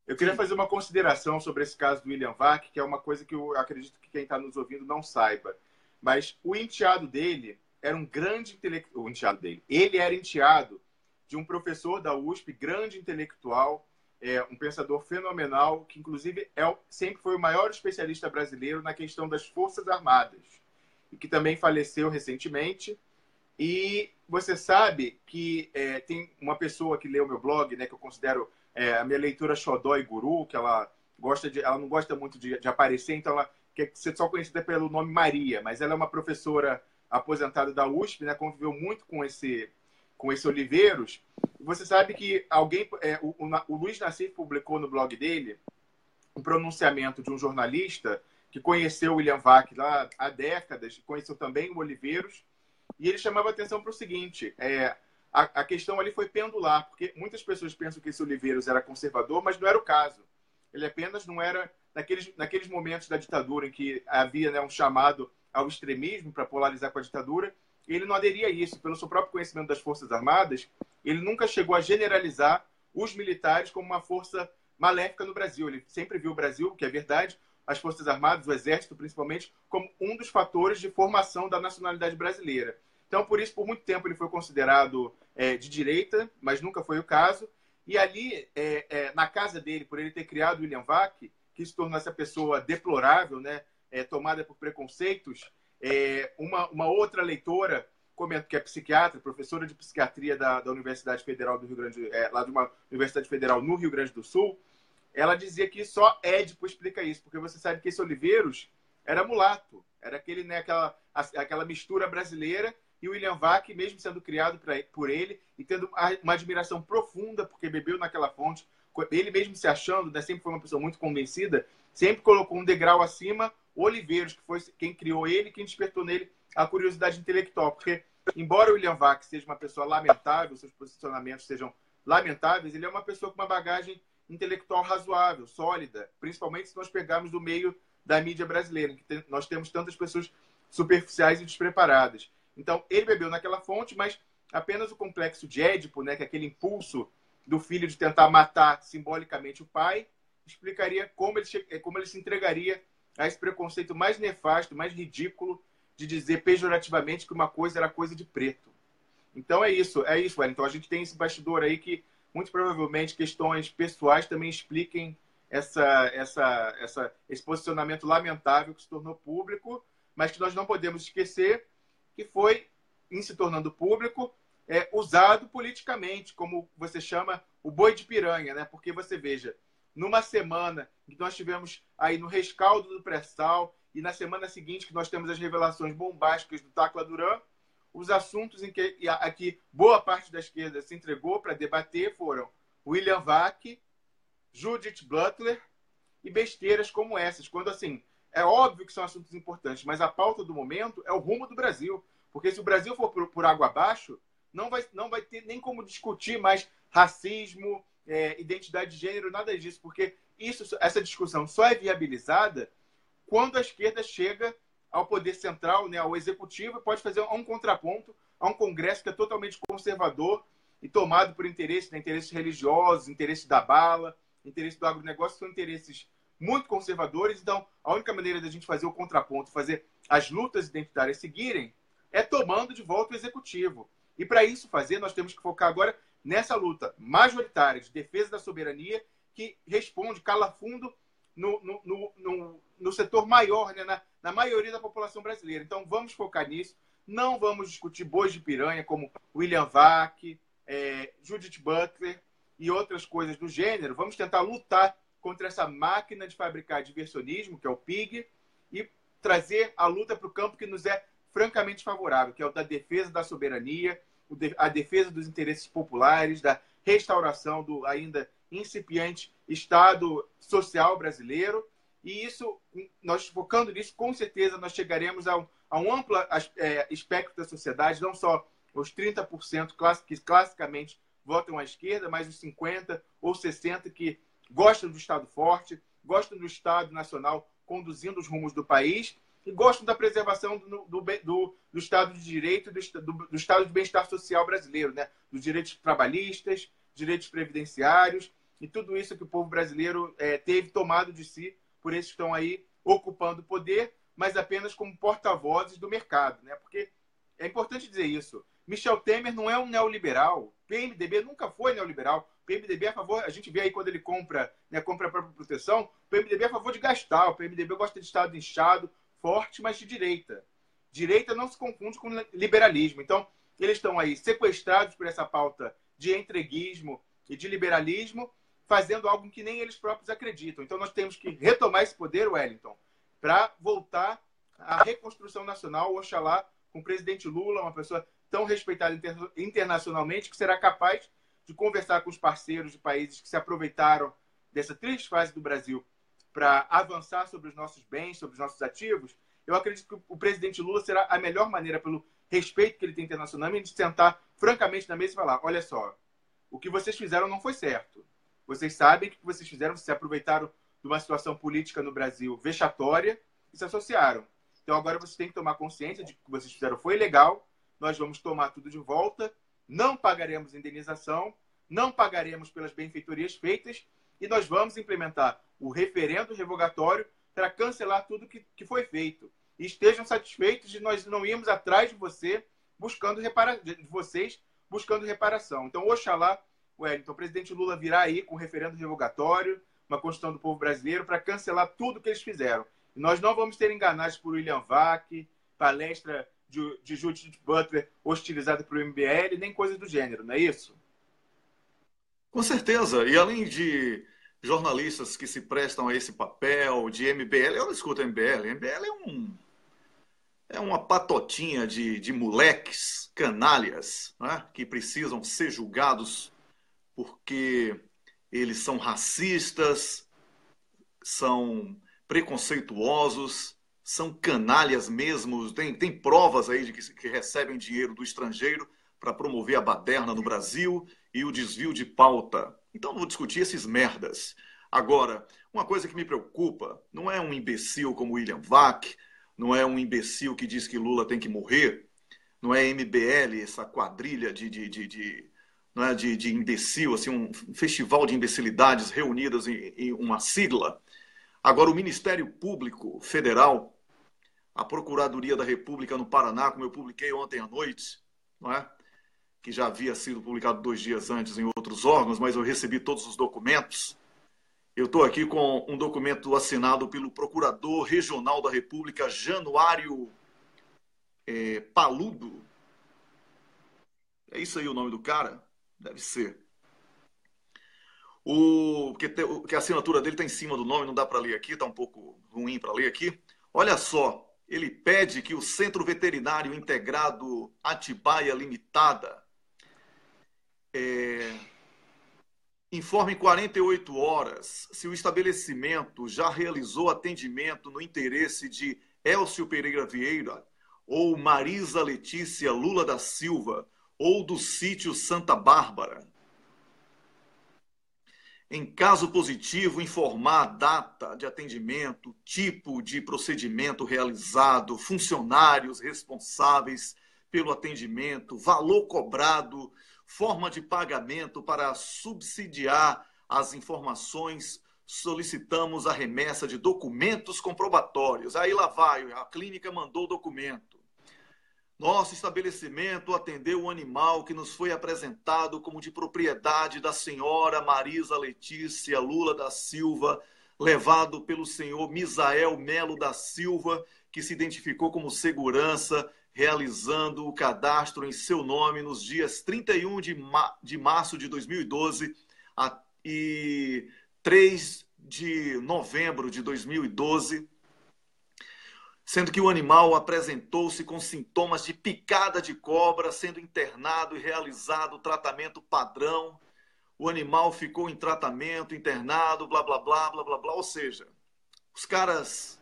Eu queria fazer uma consideração sobre esse caso do William Vac, que é uma coisa que eu acredito que quem está nos ouvindo não saiba. Mas o enteado dele era um grande intelectual. O enteado dele. Ele era enteado de um professor da USP, grande intelectual, um pensador fenomenal, que inclusive sempre foi o maior especialista brasileiro na questão das Forças Armadas, e que também faleceu recentemente. E você sabe que tem uma pessoa que lê o meu blog, né, que eu considero a minha leitura xodó e guru, que ela não gosta muito de aparecer, então ela quer ser só conhecida pelo nome Maria, mas ela é uma professora aposentada da USP, né, conviveu muito com esse Oliveiros. Você sabe que o Luiz Nassif publicou no blog dele um pronunciamento de um jornalista que conheceu o William Vac lá há décadas, conheceu também o Oliveiros, e ele chamava atenção para o seguinte: a questão ali foi pendular, porque muitas pessoas pensam que esse Oliveiros era conservador, mas não era o caso. Ele apenas não era, naqueles momentos da ditadura em que havia, né, um chamado ao extremismo para polarizar com a ditadura, ele não aderia a isso. Pelo seu próprio conhecimento das Forças Armadas, ele nunca chegou a generalizar os militares como uma força maléfica no Brasil. Ele sempre viu o Brasil, que é verdade, as Forças Armadas, o Exército principalmente, como um dos fatores de formação da nacionalidade brasileira. Então, por isso, por muito tempo, ele foi considerado de direita, mas nunca foi o caso. E ali, na casa dele, por ele ter criado o William Vac, que se tornou essa pessoa deplorável, né, tomada por preconceitos, uma outra leitora, que é psiquiatra, professora de psiquiatria da Universidade Federal do Rio Grande, lá de uma Universidade Federal no Rio Grande do Sul, ela dizia que só Édipo explica isso, porque você sabe que esse Oliveiros era mulato, era aquele, né, aquela mistura brasileira. E o William Vac, mesmo sendo criado por ele e tendo uma admiração profunda, porque bebeu naquela fonte, ele mesmo se achando, né, sempre foi uma pessoa muito convencida, sempre colocou um degrau acima o Oliveiros, que foi quem criou ele, quem despertou nele a curiosidade intelectual. Porque, embora o William Vac seja uma pessoa lamentável, seus posicionamentos sejam lamentáveis, ele é uma pessoa com uma bagagem intelectual razoável, sólida, principalmente se nós pegarmos do meio da mídia brasileira, em que nós temos tantas pessoas superficiais e despreparadas. Então, ele bebeu naquela fonte, mas apenas o complexo de Édipo, né, que é aquele impulso do filho de tentar matar simbolicamente o pai, explicaria como ele se entregaria a esse preconceito mais nefasto, mais ridículo, de dizer pejorativamente que uma coisa era coisa de preto. Então, é isso, Wellington. Então, a gente tem esse bastidor aí que, muito provavelmente, questões pessoais também expliquem esse posicionamento lamentável que se tornou público, mas que nós não podemos esquecer que foi, em se tornando público, usado politicamente, como você chama o boi de piranha, né? Porque você veja, numa semana que nós tivemos aí no rescaldo do pré-sal e na semana seguinte que nós temos as revelações bombásticas do Tacla Duran, os assuntos em que aqui boa parte da esquerda se entregou para debater foram William Vac, Judith Butler e besteiras como essas, quando assim... É óbvio que são assuntos importantes, mas a pauta do momento é o rumo do Brasil. Porque se o Brasil for por água abaixo, não vai ter nem como discutir mais racismo, identidade de gênero, nada disso. Porque essa discussão só é viabilizada quando a esquerda chega ao poder central, né, ao executivo, e pode fazer um contraponto a um Congresso que é totalmente conservador e tomado por interesses, né, interesses religiosos, interesses da bala, interesses do agronegócio, são interesses muito conservadores. Então, a única maneira da gente fazer o contraponto, fazer as lutas identitárias seguirem, é tomando de volta o executivo. E para isso fazer, nós temos que focar agora nessa luta majoritária de defesa da soberania, que responde, cala fundo no setor maior, né, na maioria da população brasileira. Então, vamos focar nisso. Não vamos discutir bois de piranha como William Vac, Judith Butler e outras coisas do gênero. Vamos tentar lutar contra essa máquina de fabricar diversionismo, que é o PIG, e trazer a luta para o campo que nos é francamente favorável, que é o da defesa da soberania, a defesa dos interesses populares, da restauração do ainda incipiente Estado social brasileiro E isso, nós focando nisso, com certeza nós chegaremos a um amplo espectro da sociedade, não só os 30% que classicamente votam à esquerda, mas os 50% ou 60% que gostam do Estado forte, gostam do Estado nacional conduzindo os rumos do país e gostam da preservação do Estado de Direito, do Estado de bem-estar social brasileiro, né? Dos direitos trabalhistas, direitos previdenciários e tudo isso que o povo brasileiro teve tomado de si por esses que estão aí ocupando o poder, mas apenas como porta-vozes do mercado, né? Porque é importante dizer isso. Michel Temer não é um neoliberal. PMDB nunca foi neoliberal. PMDB é a favor, a gente vê aí quando ele compra a própria proteção, o PMDB é a favor de gastar. O PMDB gosta de Estado inchado, forte, mas de direita. Direita não se confunde com liberalismo. Então, eles estão aí sequestrados por essa pauta de entreguismo e de liberalismo, fazendo algo que nem eles próprios acreditam. Então, nós temos que retomar esse poder, Wellington, para voltar à reconstrução nacional, oxalá, com o presidente Lula, uma pessoa tão respeitada internacionalmente, que será capaz de conversar com os parceiros de países que se aproveitaram dessa triste fase do Brasil para avançar sobre os nossos bens, sobre os nossos ativos. Eu acredito que o presidente Lula será a melhor maneira, pelo respeito que ele tem internacionalmente, de sentar francamente na mesa e falar: olha só, o que vocês fizeram não foi certo. Vocês sabem que o que vocês fizeram, vocês se aproveitaram de uma situação política no Brasil vexatória e se associaram. Então agora vocês têm que tomar consciência de que o que vocês fizeram foi ilegal, nós vamos tomar tudo de volta, não pagaremos indenização, não pagaremos pelas benfeitorias feitas e nós vamos implementar o referendo revogatório para cancelar tudo que foi feito. E estejam satisfeitos de nós não irmos atrás de vocês buscando reparação. Então, oxalá, Wellington, o presidente Lula virá aí com o referendo revogatório, uma Constituição do povo brasileiro, para cancelar tudo que eles fizeram. E nós não vamos ser enganados por William Vac, palestra de Judith Butler hostilizada pelo MBL, nem coisa do gênero, não é isso? Com certeza. E além de jornalistas que se prestam a esse papel de MBL, eu não escuto MBL. MBL é uma patotinha de moleques, canalhas, né, que precisam ser julgados porque eles são racistas, são preconceituosos, são canalhas mesmo. Tem provas aí de que recebem dinheiro do estrangeiro para promover a baderna no Brasil e o desvio de pauta. Então, vou discutir esses merdas. Agora, uma coisa que me preocupa não é um imbecil como William Vac, não é um imbecil que diz que Lula tem que morrer, não é MBL, essa quadrilha não é, de imbecil, assim, um festival de imbecilidades reunidas em uma sigla. Agora, o Ministério Público Federal, a Procuradoria da República no Paraná, como eu publiquei ontem à noite, não é? Que já havia sido publicado 2 dias antes em outros órgãos, mas eu recebi todos os documentos. Eu estou aqui com um documento assinado pelo Procurador Regional da República, Januário Paludo. É isso aí o nome do cara? Deve ser. Que a assinatura dele está em cima do nome, não dá para ler aqui, está um pouco ruim para ler aqui. Olha só, ele pede que o Centro Veterinário Integrado Atibaia Limitada informe em 48 horas se o estabelecimento já realizou atendimento no interesse de Elcio Pereira Vieira ou Marisa Letícia Lula da Silva ou do sítio Santa Bárbara. Em caso positivo, informar a data de atendimento, tipo de procedimento realizado, funcionários responsáveis pelo atendimento, valor cobrado, forma de pagamento. Para subsidiar as informações, solicitamos a remessa de documentos comprobatórios. Aí lá vai, a clínica mandou o documento. Nosso estabelecimento atendeu o animal que nos foi apresentado como de propriedade da senhora Marisa Letícia Lula da Silva, levado pelo senhor Misael Melo da Silva, que se identificou como segurança, realizando o cadastro em seu nome nos dias 31 de março de 2012 e 3 de novembro de 2012, sendo que o animal apresentou-se com sintomas de picada de cobra, sendo internado e realizado o tratamento padrão. O animal ficou em tratamento, internado, blá, blá, blá, blá, blá, blá. Ou seja, Os caras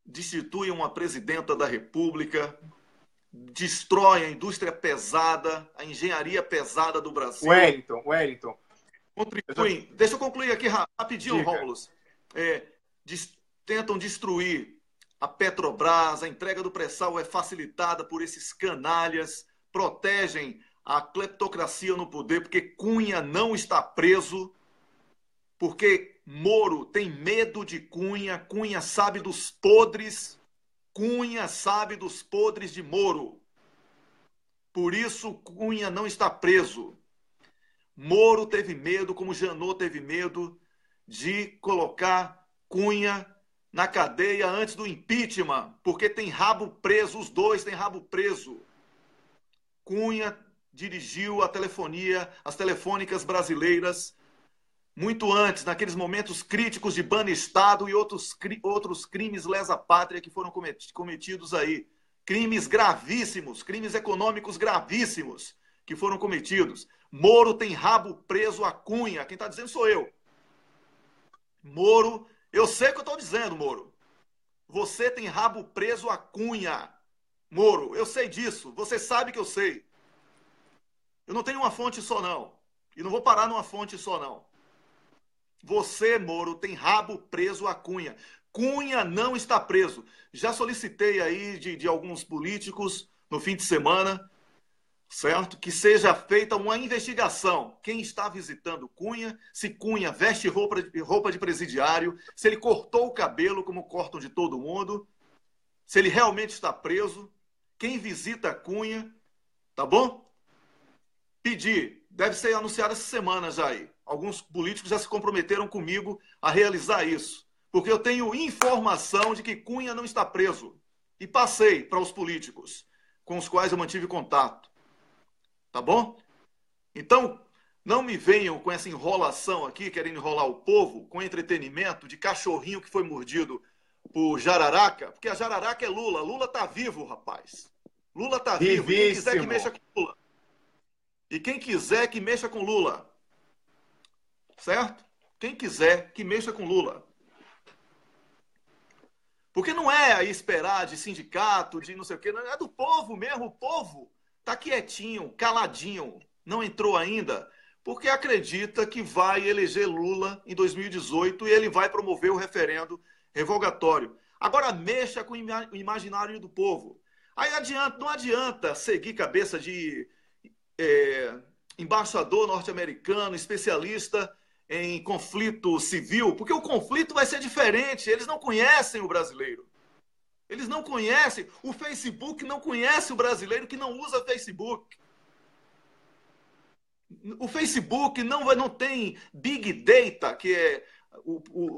destituem uma presidenta da República, destroem a indústria pesada, a engenharia pesada do Brasil. Wellington. Contribuem. Deixa eu concluir aqui rapidinho, Diga. Rômulus. Tentam destruir a Petrobras, a entrega do pré-sal é facilitada por esses canalhas, protegem a cleptocracia no poder, porque Cunha não está preso, porque Moro tem medo de Cunha, Cunha sabe dos podres, Cunha sabe dos podres de Moro. Por isso, Cunha não está preso. Moro teve medo, como Janot teve medo, de colocar Cunha na cadeia antes do impeachment, porque tem rabo preso, os dois têm rabo preso. Cunha dirigiu a telefonia, as telefônicas brasileiras, muito antes, naqueles momentos críticos de Banestado e outros crimes lesa-pátria que foram cometidos aí. Crimes gravíssimos, crimes econômicos gravíssimos que foram cometidos. Moro tem rabo preso a Cunha. Quem está dizendo sou eu. Moro, eu sei o que eu estou dizendo, Moro. Você tem rabo preso a Cunha. Moro, eu sei disso. Você sabe que eu sei. Eu não tenho uma fonte só, não. E não vou parar numa fonte só, não. Você, Moro, tem rabo preso a Cunha. Cunha não está preso. Já solicitei aí de alguns políticos no fim de semana, certo? Que seja feita uma investigação. Quem está visitando Cunha, se Cunha veste roupa de presidiário, se ele cortou o cabelo como cortam de todo mundo, se ele realmente está preso, quem visita Cunha, tá bom? Pedir, deve ser anunciado essa semana já aí. Alguns políticos já se comprometeram comigo a realizar isso, porque eu tenho informação de que Cunha não está preso e passei para os políticos com os quais eu mantive contato. Tá bom? Então, não me venham com essa enrolação aqui, querendo enrolar o povo, com entretenimento de cachorrinho que foi mordido por jararaca, porque a jararaca é Lula. Lula tá vivo, rapaz. Lula tá vivo. Quem quiser que mexa com Lula. E quem quiser que mexa com Lula. Certo? Quem quiser que mexa com Lula. Porque não é aí esperar de sindicato, de não sei o quê, é do povo mesmo. O povo tá quietinho, caladinho, não entrou ainda, porque acredita que vai eleger Lula em 2018 e ele vai promover o referendo revogatório. Agora mexa com o imaginário do povo. Aí não adianta seguir cabeça de embaixador norte-americano, especialista em conflito civil, porque o conflito vai ser diferente. Eles não conhecem o brasileiro. Eles não conhecem. O Facebook não conhece o brasileiro que não usa Facebook. O Facebook não tem Big Data, que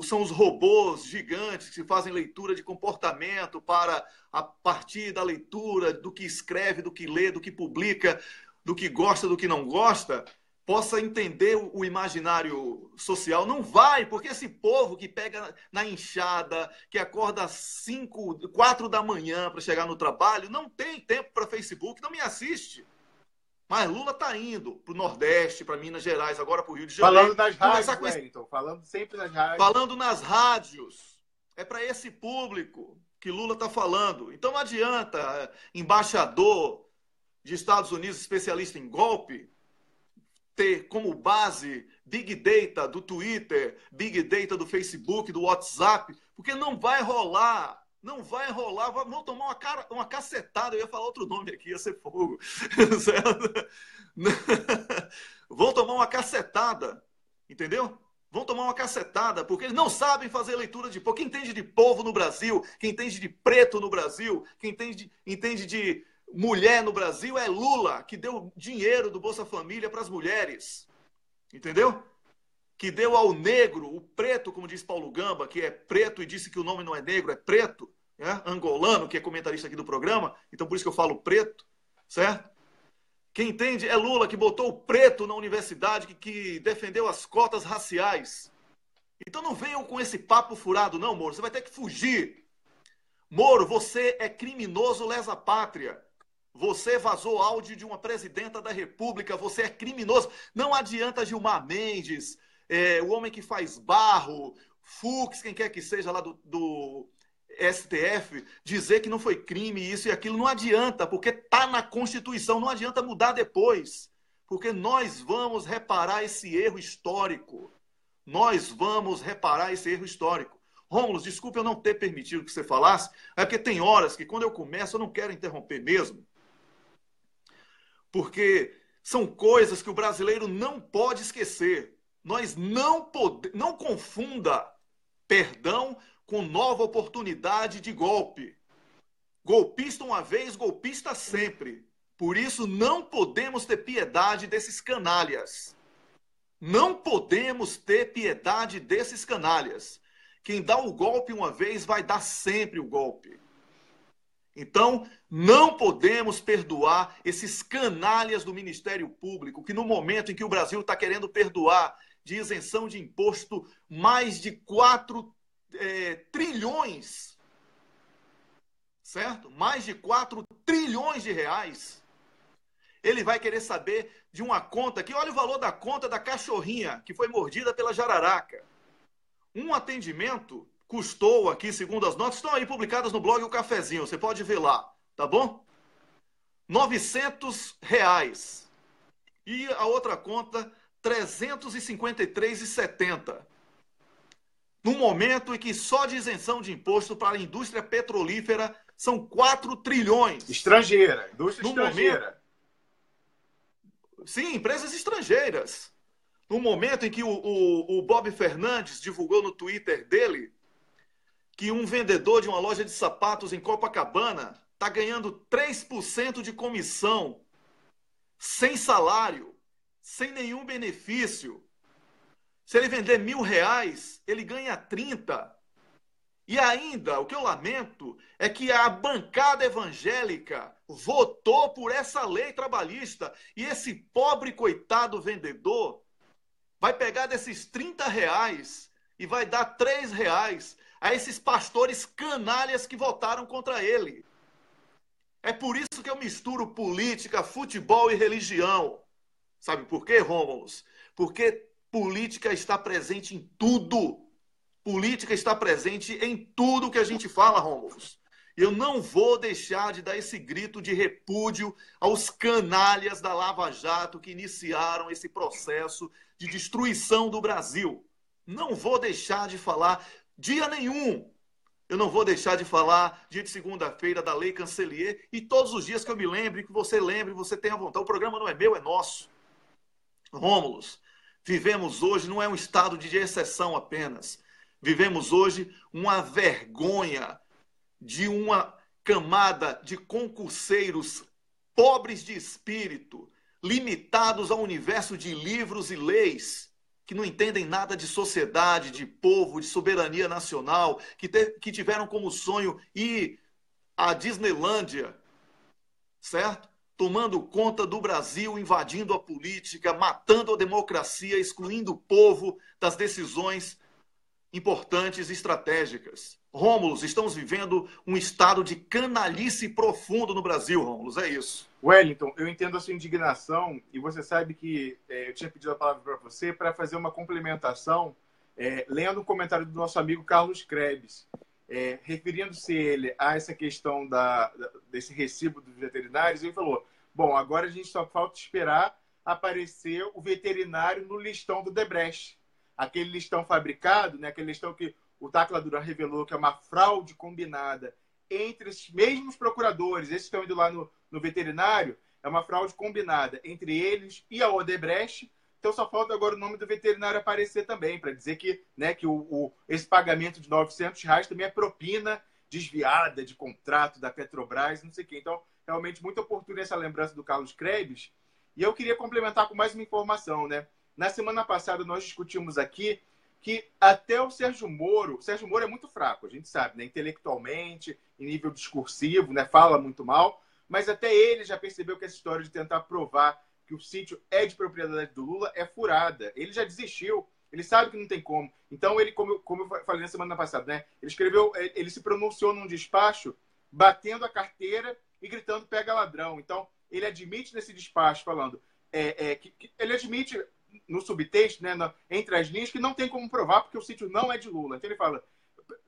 são os robôs gigantes que fazem leitura de comportamento para, a partir da leitura, do que escreve, do que lê, do que publica, do que gosta, do que não gosta, possa entender o imaginário social. Não vai, porque esse povo que pega na enxada, que acorda às 4 da manhã para chegar no trabalho, não tem tempo para Facebook, não me assiste. Mas Lula está indo para o Nordeste, para Minas Gerais, agora para o Rio de Janeiro. Falando nas rádios, Wellington, falando sempre nas rádios. Falando nas rádios. É para esse público que Lula está falando. Então não adianta embaixador de Estados Unidos, especialista em golpe, ter como base Big Data do Twitter, Big Data do Facebook, do WhatsApp, porque não vai rolar. Não vai rolar. Vão tomar uma cacetada. Eu ia falar outro nome aqui, ia ser fogo. Vão tomar uma cacetada. Entendeu? Vão tomar uma cacetada, porque eles não sabem fazer leitura de povo. Quem entende de povo no Brasil, quem entende de preto no Brasil, quem entende de mulher no Brasil é Lula, que deu dinheiro do Bolsa Família para as mulheres. Entendeu? Que deu ao negro, o preto, como diz Paulo Gamba, que é preto e disse que o nome não é negro, é preto, né? Angolano, que é comentarista aqui do programa, então por isso que eu falo preto, certo? Quem entende é Lula, que botou o preto na universidade, que defendeu as cotas raciais. Então não venham com esse papo furado, não, Moro, você vai ter que fugir. Moro, você é criminoso lesa-pátria. Você vazou áudio de uma presidenta da República, você é criminoso. Não adianta Gilmar Mendes, o homem que faz barro, Fux, quem quer que seja lá do STF, dizer que não foi crime, isso e aquilo. Não adianta, porque está na Constituição, não adianta mudar depois. Porque nós vamos reparar esse erro histórico. Nós vamos reparar esse erro histórico. Rômulo, desculpe eu não ter permitido que você falasse, é porque tem horas que quando eu começo eu não quero interromper mesmo. Porque são coisas que o brasileiro não pode esquecer. Nós não confunda perdão com nova oportunidade de golpe. Golpista uma vez, golpista sempre. Por isso não podemos ter piedade desses canalhas. Não podemos ter piedade desses canalhas. Quem dá o golpe uma vez vai dar sempre o golpe. Então, não podemos perdoar esses canalhas do Ministério Público, que no momento em que o Brasil está querendo perdoar de isenção de imposto mais de 4 trilhões, certo? Mais de 4 trilhões de reais. Ele vai querer saber de uma conta que, olha o valor da conta da cachorrinha que foi mordida pela jararaca. Um atendimento custou aqui, segundo as notas, estão aí publicadas no blog O Cafezinho, você pode ver lá, tá bom? R$900. E a outra conta, R$353,70. No momento em que só de isenção de imposto para a indústria petrolífera são 4 trilhões. Estrangeira, indústria estrangeira. Sim, empresas estrangeiras. No momento em que o Bob Fernandes divulgou no Twitter dele que um vendedor de uma loja de sapatos em Copacabana está ganhando 3% de comissão, sem salário, sem nenhum benefício. Se ele vender R$1.000, ele ganha 30. E ainda, o que eu lamento é que a bancada evangélica votou por essa lei trabalhista e esse pobre coitado vendedor vai pegar desses R$30 e vai dar R$3 a esses pastores canalhas que votaram contra ele. É por isso que eu misturo política, futebol e religião. Sabe por quê, Rômulos? Porque política está presente em tudo. Política está presente em tudo que a gente fala, Rômulos. Eu não vou deixar de dar esse grito de repúdio aos canalhas da Lava Jato que iniciaram esse processo de destruição do Brasil. Não vou deixar de falar dia nenhum. Eu não vou deixar de falar dia de segunda-feira da Lei Cancelier e todos os dias que eu me lembre, que você lembre, você tenha vontade. O programa não é meu, é nosso. Rômulos, vivemos hoje, não é um estado de exceção apenas. Vivemos hoje uma vergonha de uma camada de concurseiros pobres de espírito, limitados ao universo de livros e leis, que não entendem nada de sociedade, de povo, de soberania nacional, que tiveram como sonho ir à Disneylândia, certo? Tomando conta do Brasil, invadindo a política, matando a democracia, excluindo o povo das decisões importantes e estratégicas. Rômulos, estamos vivendo um estado de canalice profundo no Brasil, Rômulos, é isso. Wellington, eu entendo a sua indignação e você sabe que eu tinha pedido a palavra para você para fazer uma complementação, lendo um comentário do nosso amigo Carlos Krebs, referindo-se ele a essa questão desse recibo dos veterinários. Ele falou, bom, agora a gente só falta esperar aparecer o veterinário no listão do Debrecht. Aquele listão fabricado, né, aquele listão que o Tacla Dura revelou que é uma fraude combinada entre esses mesmos procuradores, esses que estão indo lá no veterinário, é uma fraude combinada entre eles e a Odebrecht. Então só falta agora o nome do veterinário aparecer também, para dizer que, né, que esse pagamento de R$900 também é propina desviada de contrato da Petrobras, não sei o quê. Então, realmente, muito oportuna essa lembrança do Carlos Krebs. E eu queria complementar com mais uma informação, né? Na semana passada, nós discutimos aqui que até o Sérgio Moro é muito fraco, a gente sabe, né? Intelectualmente, em nível discursivo, né? Fala muito mal, mas até ele já percebeu que essa história de tentar provar que o sítio é de propriedade do Lula é furada. Ele já desistiu, ele sabe que não tem como. Então, ele, como eu falei na semana passada, né? Ele se pronunciou num despacho, batendo a carteira e gritando pega ladrão. Então, ele admite nesse despacho, falando, ele admite no subtexto, né, entre as linhas, que não tem como provar porque o sítio não é de Lula. Então ele fala,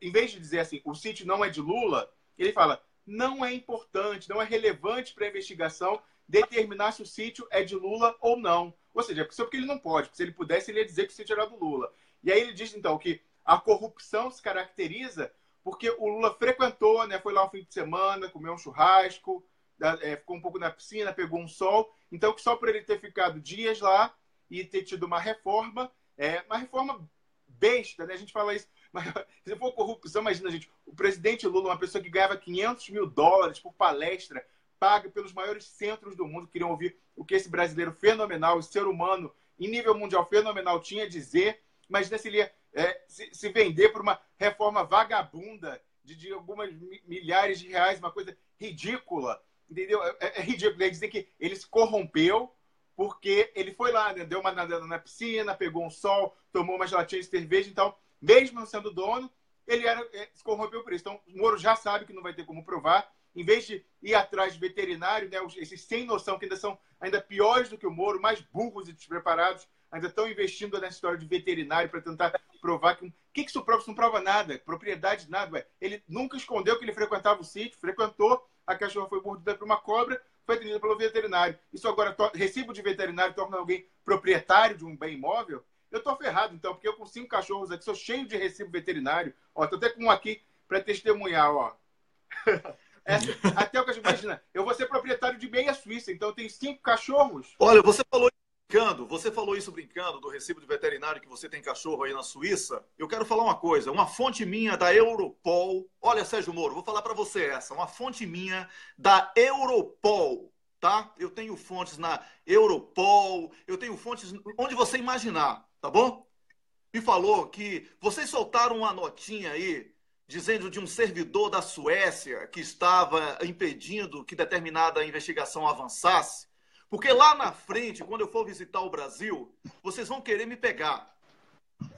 em vez de dizer assim, o sítio não é de Lula, ele fala, não é importante, não é relevante para a investigação determinar se o sítio é de Lula ou não. Ou seja, é só porque ele não pode, porque se ele pudesse, ele ia dizer que o sítio era do Lula. E aí ele diz, então, que a corrupção se caracteriza porque o Lula frequentou, né, foi lá um fim de semana, comeu um churrasco, ficou um pouco na piscina, pegou um sol. Então, que só por ele ter ficado dias lá e ter tido uma reforma besta, né? A gente fala isso. Mas, se for corrupção, imagina, gente, o presidente Lula, uma pessoa que ganhava $500 mil por palestra, paga pelos maiores centros do mundo, queriam ouvir o que esse brasileiro fenomenal, esse ser humano em nível mundial fenomenal tinha a dizer. Imagina se ele ia se vender por uma reforma vagabunda de algumas milhares de reais, uma coisa ridícula, entendeu? É ridículo. Eles dizem que ele se corrompeu porque ele foi lá, né? Deu uma nadada na piscina, pegou um sol, tomou uma gelatina de cerveja. Então, mesmo não sendo dono, ele se corrompeu por isso. Então, o Moro já sabe que não vai ter como provar. Em vez de ir atrás de veterinário, né, esses sem noção, que ainda são ainda piores do que o Moro, mais burros e despreparados, ainda estão investindo nessa história de veterinário para tentar provar que... O que isso prova? Isso não prova nada. Propriedade, nada. Ué. Ele nunca escondeu que ele frequentava o sítio, frequentou, a cachorra foi mordida por uma cobra, foi atendida pelo veterinário. Isso agora, recibo de veterinário torna alguém proprietário de um bem imóvel? Eu tô ferrado, então, porque eu com 5 cachorros aqui, sou cheio de recibo veterinário. Ó, tô até com um aqui para testemunhar, ó. Até o cachorro, imagina, eu vou ser proprietário de meia Suíça, então eu tenho 5 cachorros. Olha, você falou isso brincando do recibo de veterinário que você tem cachorro aí na Suíça. Eu quero falar uma coisa, uma fonte minha da Europol, olha, Sérgio Moro, vou falar para você essa, uma fonte minha da Europol, tá? Eu tenho fontes na Europol, eu tenho fontes onde você imaginar, tá bom? Me falou que vocês soltaram uma notinha aí dizendo de um servidor da Suécia que estava impedindo que determinada investigação avançasse, porque lá na frente, quando eu for visitar o Brasil, vocês vão querer me pegar.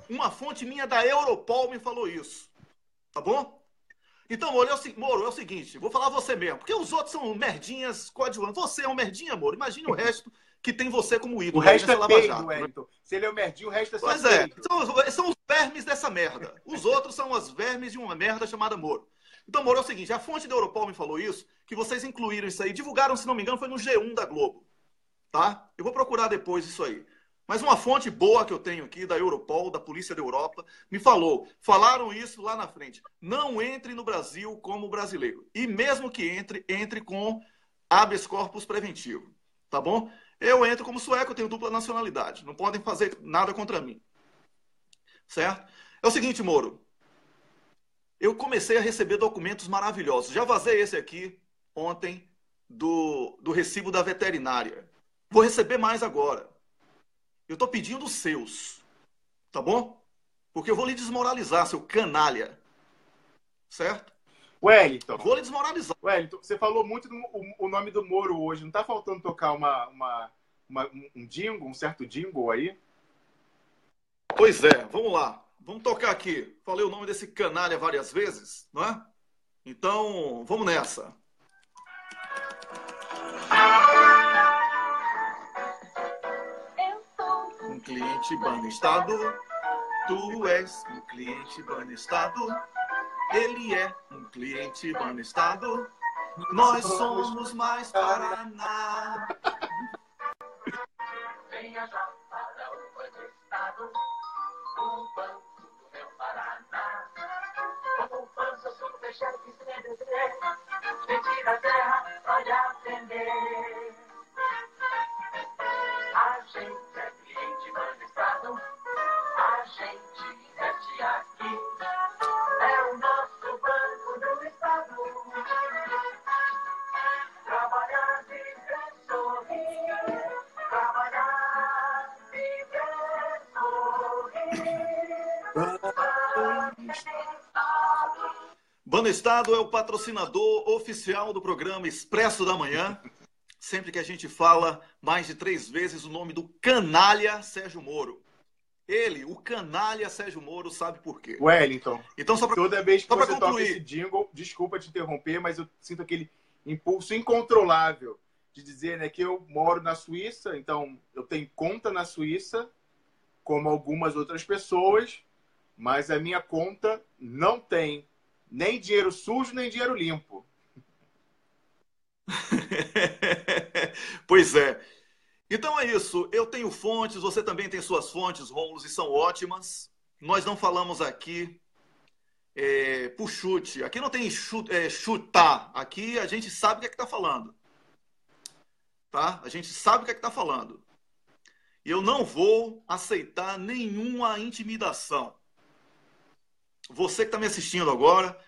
Uma fonte minha da Europol me falou isso, tá bom? Então, Moro, é o seguinte, vou falar você mesmo, porque os outros são merdinhas coadjuvantes. Você é um merdinha, Moro, imagine o resto que tem você como ídolo. O resto é peido, Wellington. Se ele é o merdinho, o resto é só pois peito. São os vermes dessa merda. Os outros são as vermes de uma merda chamada Moro. Então, Moro, é o seguinte, a fonte da Europol me falou isso, que vocês incluíram isso aí, divulgaram, se não me engano, foi no G1 da Globo. Tá? Eu vou procurar depois isso aí. Mas uma fonte boa que eu tenho aqui, da Europol, da Polícia da Europa, me falaram isso lá na frente. Não entre no Brasil como brasileiro. E mesmo que entre com habeas corpus preventivo. Tá bom? Eu entro como sueco, eu tenho dupla nacionalidade. Não podem fazer nada contra mim. Certo? É o seguinte, Moro. Eu comecei a receber documentos maravilhosos. Já vazei esse aqui ontem do recibo da veterinária. Vou receber mais agora. Eu estou pedindo os seus. Tá bom? Porque eu vou lhe desmoralizar, seu canalha. Certo? Wellington. Vou lhe desmoralizar. Wellington, você falou muito o nome do Moro hoje. Não está faltando tocar um jingle, um certo jingle aí? Pois é, vamos lá. Vamos tocar aqui. Falei o nome desse canalha várias vezes, não é? Então, vamos nessa. Um cliente banestado, tu és um cliente banestado, ele é um cliente banestado, nós somos mais Paraná. Venha já para o banestado, o banco do meu Paraná. Com poupança, super cheque, CDB, gente da terra, pode atender. A gente é cliente banestado, a gente investe aqui. É o nosso banco do estado. Trabalhar, viver, sorrir. Trabalhar, viver, sorrir. Banestado é o patrocinador oficial do programa Expresso da Manhã. Sempre que a gente fala mais de 3 vezes o nome do canalha Sérgio Moro. Ele, o canalha Sérgio Moro, sabe por quê. Wellington, então, toda vez que você toca concluir, esse jingle, desculpa te interromper, mas eu sinto aquele impulso incontrolável de dizer, né, que eu moro na Suíça, então eu tenho conta na Suíça, como algumas outras pessoas, mas a minha conta não tem nem dinheiro sujo, nem dinheiro limpo. Pois é. Então é isso. Eu tenho fontes, você também tem suas fontes, Rômulo, e são ótimas. Nós não falamos aqui por chute. Aqui não tem chutar. Aqui a gente sabe o que é que está falando. Tá? A gente sabe o que é que está falando. E eu não vou aceitar nenhuma intimidação. Você que está me assistindo agora,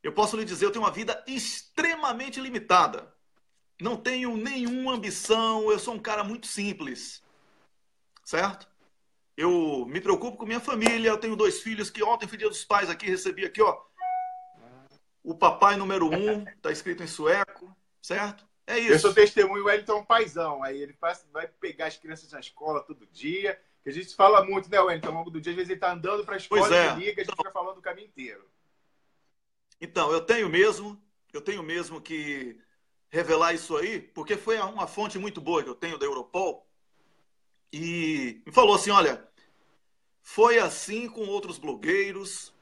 eu posso lhe dizer, eu tenho uma vida extremamente limitada. Não tenho nenhuma ambição, eu sou um cara muito simples. Certo? Eu me preocupo com minha família, eu tenho 2 filhos que ontem foi dia dos pais aqui, recebi aqui, ó. O papai número 1, tá escrito em sueco, certo? É isso. Eu sou testemunho, o Wellington é um paizão. Aí ele vai pegar as crianças na escola todo dia. Que a gente fala muito, né, Wellington? Ao longo do dia, às vezes ele tá andando para a escola e liga, a gente fica falando o caminho inteiro. Então, eu tenho mesmo que revelar isso aí, porque foi uma fonte muito boa que eu tenho da Europol. E me falou assim, olha, foi assim com outros blogueiros,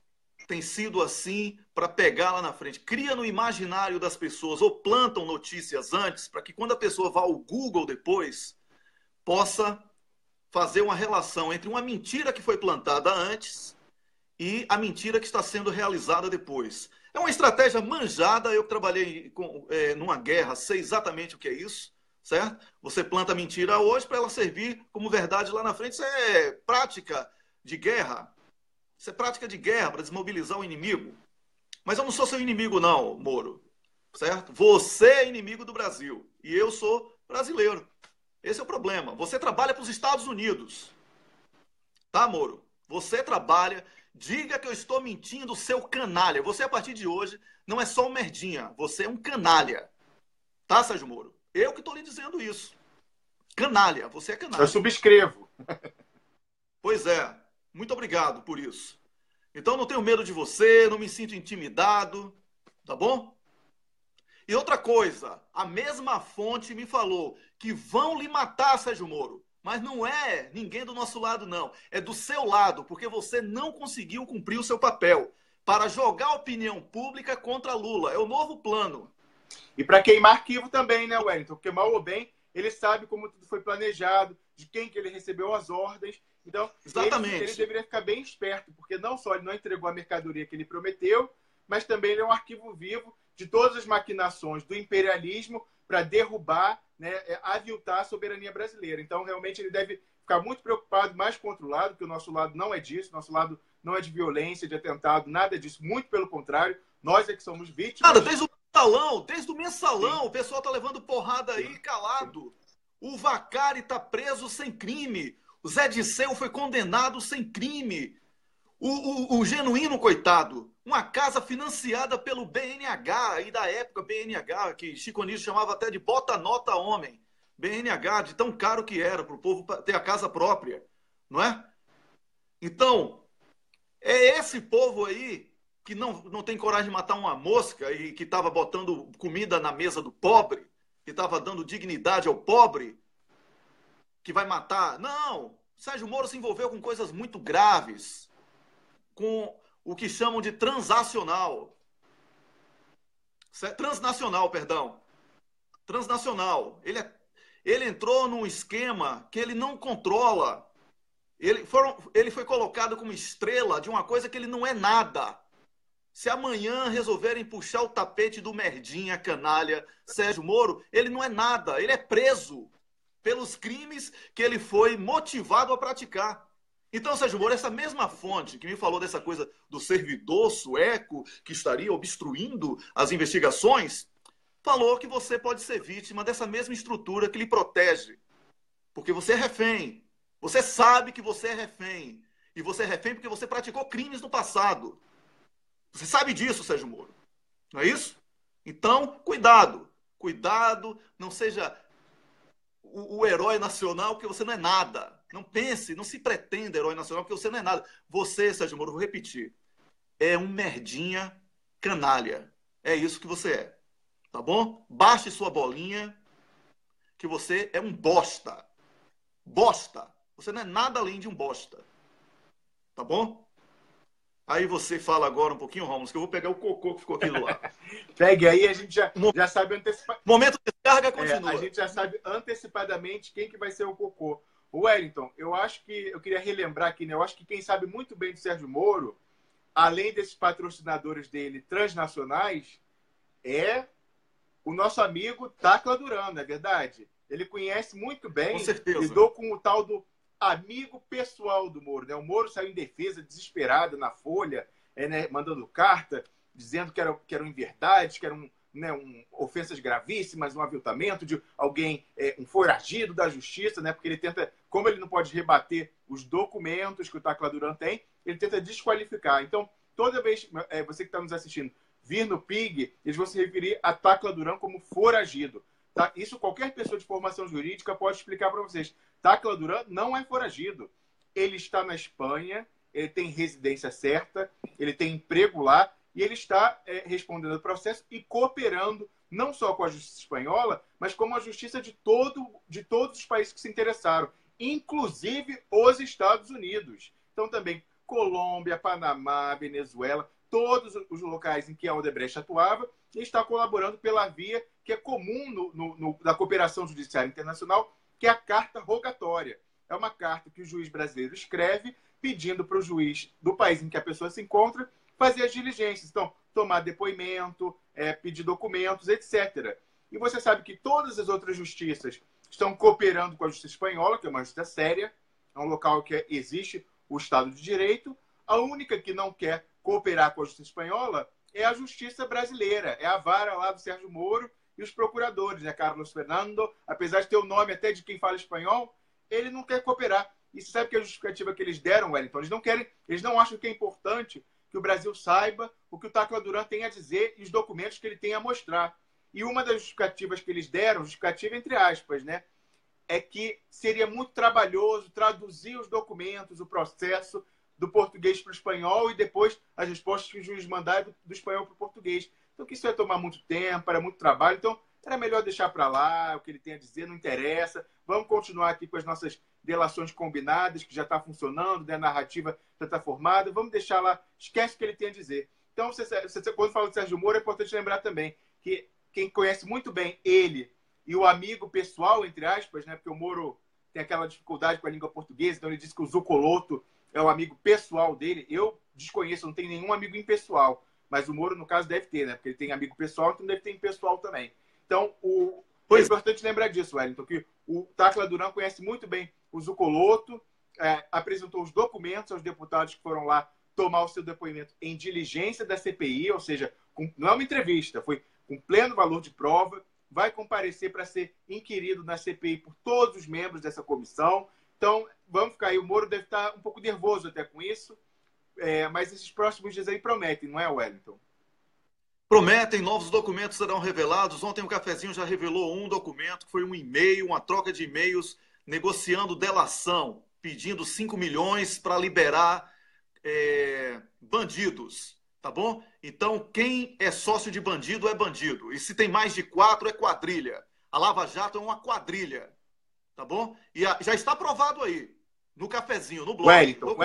tem sido assim para pegar lá na frente. Cria no imaginário das pessoas ou plantam notícias antes para que quando a pessoa vá ao Google depois, possa fazer uma relação entre uma mentira que foi plantada antes e a mentira que está sendo realizada depois. É uma estratégia manjada, eu que trabalhei numa guerra, sei exatamente o que é isso, certo? Você planta mentira hoje para ela servir como verdade lá na frente, isso é prática de guerra. Isso é prática de guerra para desmobilizar o inimigo. Mas eu não sou seu inimigo não, Moro, certo? Você é inimigo do Brasil e eu sou brasileiro. Esse é o problema. Você trabalha para os Estados Unidos. Tá, Moro? Você trabalha. Diga que eu estou mentindo, seu canalha. Você, a partir de hoje, não é só um merdinha. Você é um canalha. Tá, Sérgio Moro? Eu que estou lhe dizendo isso. Canalha. Você é canalha. Eu subscrevo. Pois é. Muito obrigado por isso. Então, não tenho medo de você, não me sinto intimidado. Tá bom? E outra coisa, a mesma fonte me falou que vão lhe matar, Sérgio Moro. Mas não é ninguém do nosso lado, não. É do seu lado, porque você não conseguiu cumprir o seu papel para jogar a opinião pública contra Lula. É o novo plano. E para queimar arquivo também, né, Wellington? Porque mal ou bem, ele sabe como tudo foi planejado, de quem que ele recebeu as ordens. Então, ele deveria ficar bem esperto, porque não só ele não entregou a mercadoria que ele prometeu, mas também ele é um arquivo vivo de todas as maquinações do imperialismo para derrubar, né, aviltar a soberania brasileira. Então, realmente, ele deve ficar muito preocupado, mais controlado, porque o nosso lado não é disso, nosso lado não é de violência, de atentado, nada disso. Muito pelo contrário, nós é que somos vítimas. Cara, desde o mensalão, o pessoal tá levando porrada aí calado. O Vacari tá preso sem crime. O Zé Disseu foi condenado sem crime. O Genuíno, coitado, uma casa financiada pelo BNH, aí da época BNH, que Chico Anísio chamava até de bota nota homem. BNH, de tão caro que era para o povo ter a casa própria, não é? Então, é esse povo aí que não tem coragem de matar uma mosca e que estava botando comida na mesa do pobre, que estava dando dignidade ao pobre, que vai matar. Não, Sérgio Moro se envolveu com coisas muito graves, com o que chamam de transacional. Transnacional, perdão. Transnacional. Ele entrou num esquema que ele não controla. Ele foi colocado como estrela de uma coisa que ele não é nada. Se amanhã resolverem puxar o tapete do merdinha, canalha, Sérgio Moro, ele não é nada. Ele é preso pelos crimes que ele foi motivado a praticar. Então, Sérgio Moro, essa mesma fonte que me falou dessa coisa do servidor sueco que estaria obstruindo as investigações, falou que você pode ser vítima dessa mesma estrutura que lhe protege. Porque você é refém. Você sabe que você é refém. E você é refém porque você praticou crimes no passado. Você sabe disso, Sérgio Moro. Não é isso? Então, cuidado. Cuidado, não seja o herói nacional, porque você não é nada. Não pense, não se pretenda herói nacional, porque você não é nada. Você, Sérgio Moro, vou repetir, é um merdinha canalha. É isso que você é. Tá bom? Baixe sua bolinha que você é um bosta. Bosta. Você não é nada além de um bosta. Tá bom? Aí você fala agora um pouquinho, Rômulo, que eu vou pegar o cocô que ficou aqui do lado. Pegue aí, a gente já sabe antecipar. Momento de descarga, continua. A gente já sabe antecipadamente quem que vai ser o cocô. O Wellington, eu acho que eu queria relembrar aqui, né? Eu acho que quem sabe muito bem do Sérgio Moro, além desses patrocinadores dele transnacionais, é o nosso amigo Tacla Duran, não é verdade? Ele conhece muito bem, Com certeza. lidou com o tal do amigo pessoal do Moro, né? O Moro saiu em defesa desesperada na Folha, né, mandando carta, dizendo que eram inverdades, que eram ofensas gravíssimas, um aviltamento de alguém, um foragido da justiça, né? Porque ele tenta, como ele não pode rebater os documentos que o Tacla Duran tem, ele tenta desqualificar. Então, toda vez você que está nos assistindo vir no PIG, eles vão se referir a Tacla Duran como foragido. Tá? Isso qualquer pessoa de formação jurídica pode explicar para vocês. Tacla Duran não é foragido. Ele está na Espanha, ele tem residência certa, ele tem emprego lá e ele está respondendo ao processo e cooperando não só com a justiça espanhola, mas com a justiça de todos os países que se interessaram, inclusive os Estados Unidos. Então também Colômbia, Panamá, Venezuela, todos os locais em que a Odebrecht atuava, e está colaborando pela via que é comum na cooperação judiciária internacional, que é a carta rogatória. É uma carta que o juiz brasileiro escreve pedindo para o juiz do país em que a pessoa se encontra fazer as diligências. Então, tomar depoimento, pedir documentos, etc. E você sabe que todas as outras justiças estão cooperando com a justiça espanhola, que é uma justiça séria, é um local que existe o Estado de Direito. A única que não quer cooperar com a justiça espanhola é a justiça brasileira, é a vara lá do Sérgio Moro e os procuradores, né? Carlos Fernando, apesar de ter o nome até de quem fala espanhol, ele não quer cooperar. E você sabe que a justificativa que eles deram, Wellington, eles não acham que é importante que o Brasil saiba o que o Tacla Duran tem a dizer e os documentos que ele tem a mostrar. E uma das justificativas que eles deram, justificativa entre aspas, né, é que seria muito trabalhoso traduzir os documentos, o processo do português para o espanhol e depois as respostas que o juiz mandar do espanhol para o português. Então, que isso ia tomar muito tempo, era muito trabalho. Então, era melhor deixar para lá o que ele tem a dizer, não interessa. Vamos continuar aqui com as nossas delações combinadas, que já está funcionando, né? A narrativa já está formada. Vamos deixar lá, esquece o que ele tem a dizer. Então, quando fala de Sérgio Moro, é importante lembrar também que quem conhece muito bem ele e o amigo pessoal, entre aspas, né? Porque o Moro tem aquela dificuldade com a língua portuguesa, então ele disse que o Zucoloto é o amigo pessoal dele. Eu desconheço, não tenho nenhum amigo impessoal. Mas o Moro, no caso, deve ter, né? Porque ele tem amigo pessoal, então deve ter impessoal também. Então, é importante lembrar disso, Wellington, que o Tacla Duran conhece muito bem o Zucoloto, apresentou os documentos aos deputados que foram lá tomar o seu depoimento em diligência da CPI, ou seja, não é uma entrevista, foi com pleno valor de prova, vai comparecer para ser inquirido na CPI por todos os membros dessa comissão. Então, vamos ficar aí. O Moro deve estar um pouco nervoso até com isso, mas esses próximos dias aí prometem, não é, Wellington? Prometem, novos documentos serão revelados. Ontem o Cafezinho já revelou um documento, que foi um e-mail, uma troca de e-mails negociando delação, pedindo 5 milhões para liberar bandidos, tá bom? Então, quem é sócio de bandido é bandido. E se tem mais de 4, é quadrilha. A Lava Jato é uma quadrilha, tá bom? E já está aprovado aí, no Cafezinho, no blog. Wellington,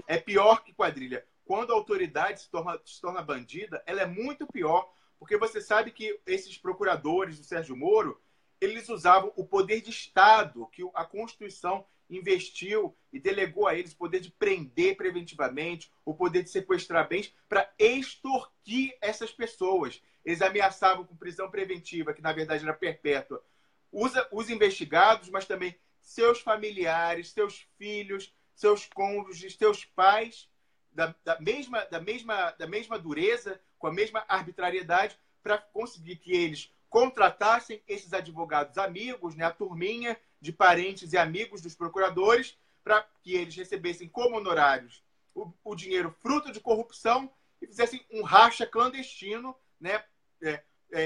é pior que quadrilha. Quando a autoridade se torna bandida, ela é muito pior, porque você sabe que esses procuradores do Sérgio Moro, eles usavam o poder de Estado que a Constituição investiu e delegou a eles o poder de prender preventivamente, o poder de sequestrar bens, para extorquir essas pessoas. Eles ameaçavam com prisão preventiva, que na verdade era perpétua, os investigados, mas também seus familiares, seus filhos, seus cônjuges, seus pais, da mesma dureza, com a mesma arbitrariedade, para conseguir que eles contratassem esses advogados amigos, né, a turminha de parentes e amigos dos procuradores, para que eles recebessem como honorários o dinheiro fruto de corrupção e fizessem um racha clandestino, né,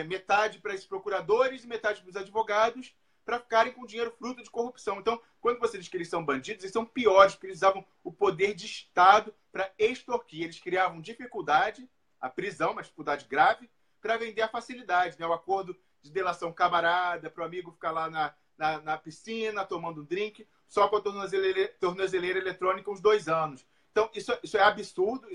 metade para esses procuradores e metade para os advogados, para ficarem com dinheiro fruto de corrupção. Então, quando você diz que eles são bandidos, eles são piores, porque eles usavam o poder de Estado para extorquir. Eles criavam dificuldade, a prisão, uma dificuldade grave, para vender a facilidade, né? O acordo de delação camarada, para o amigo ficar lá na piscina, tomando drink, só com a tornozeleira eletrônica uns 2 anos. Então, isso é absurdo.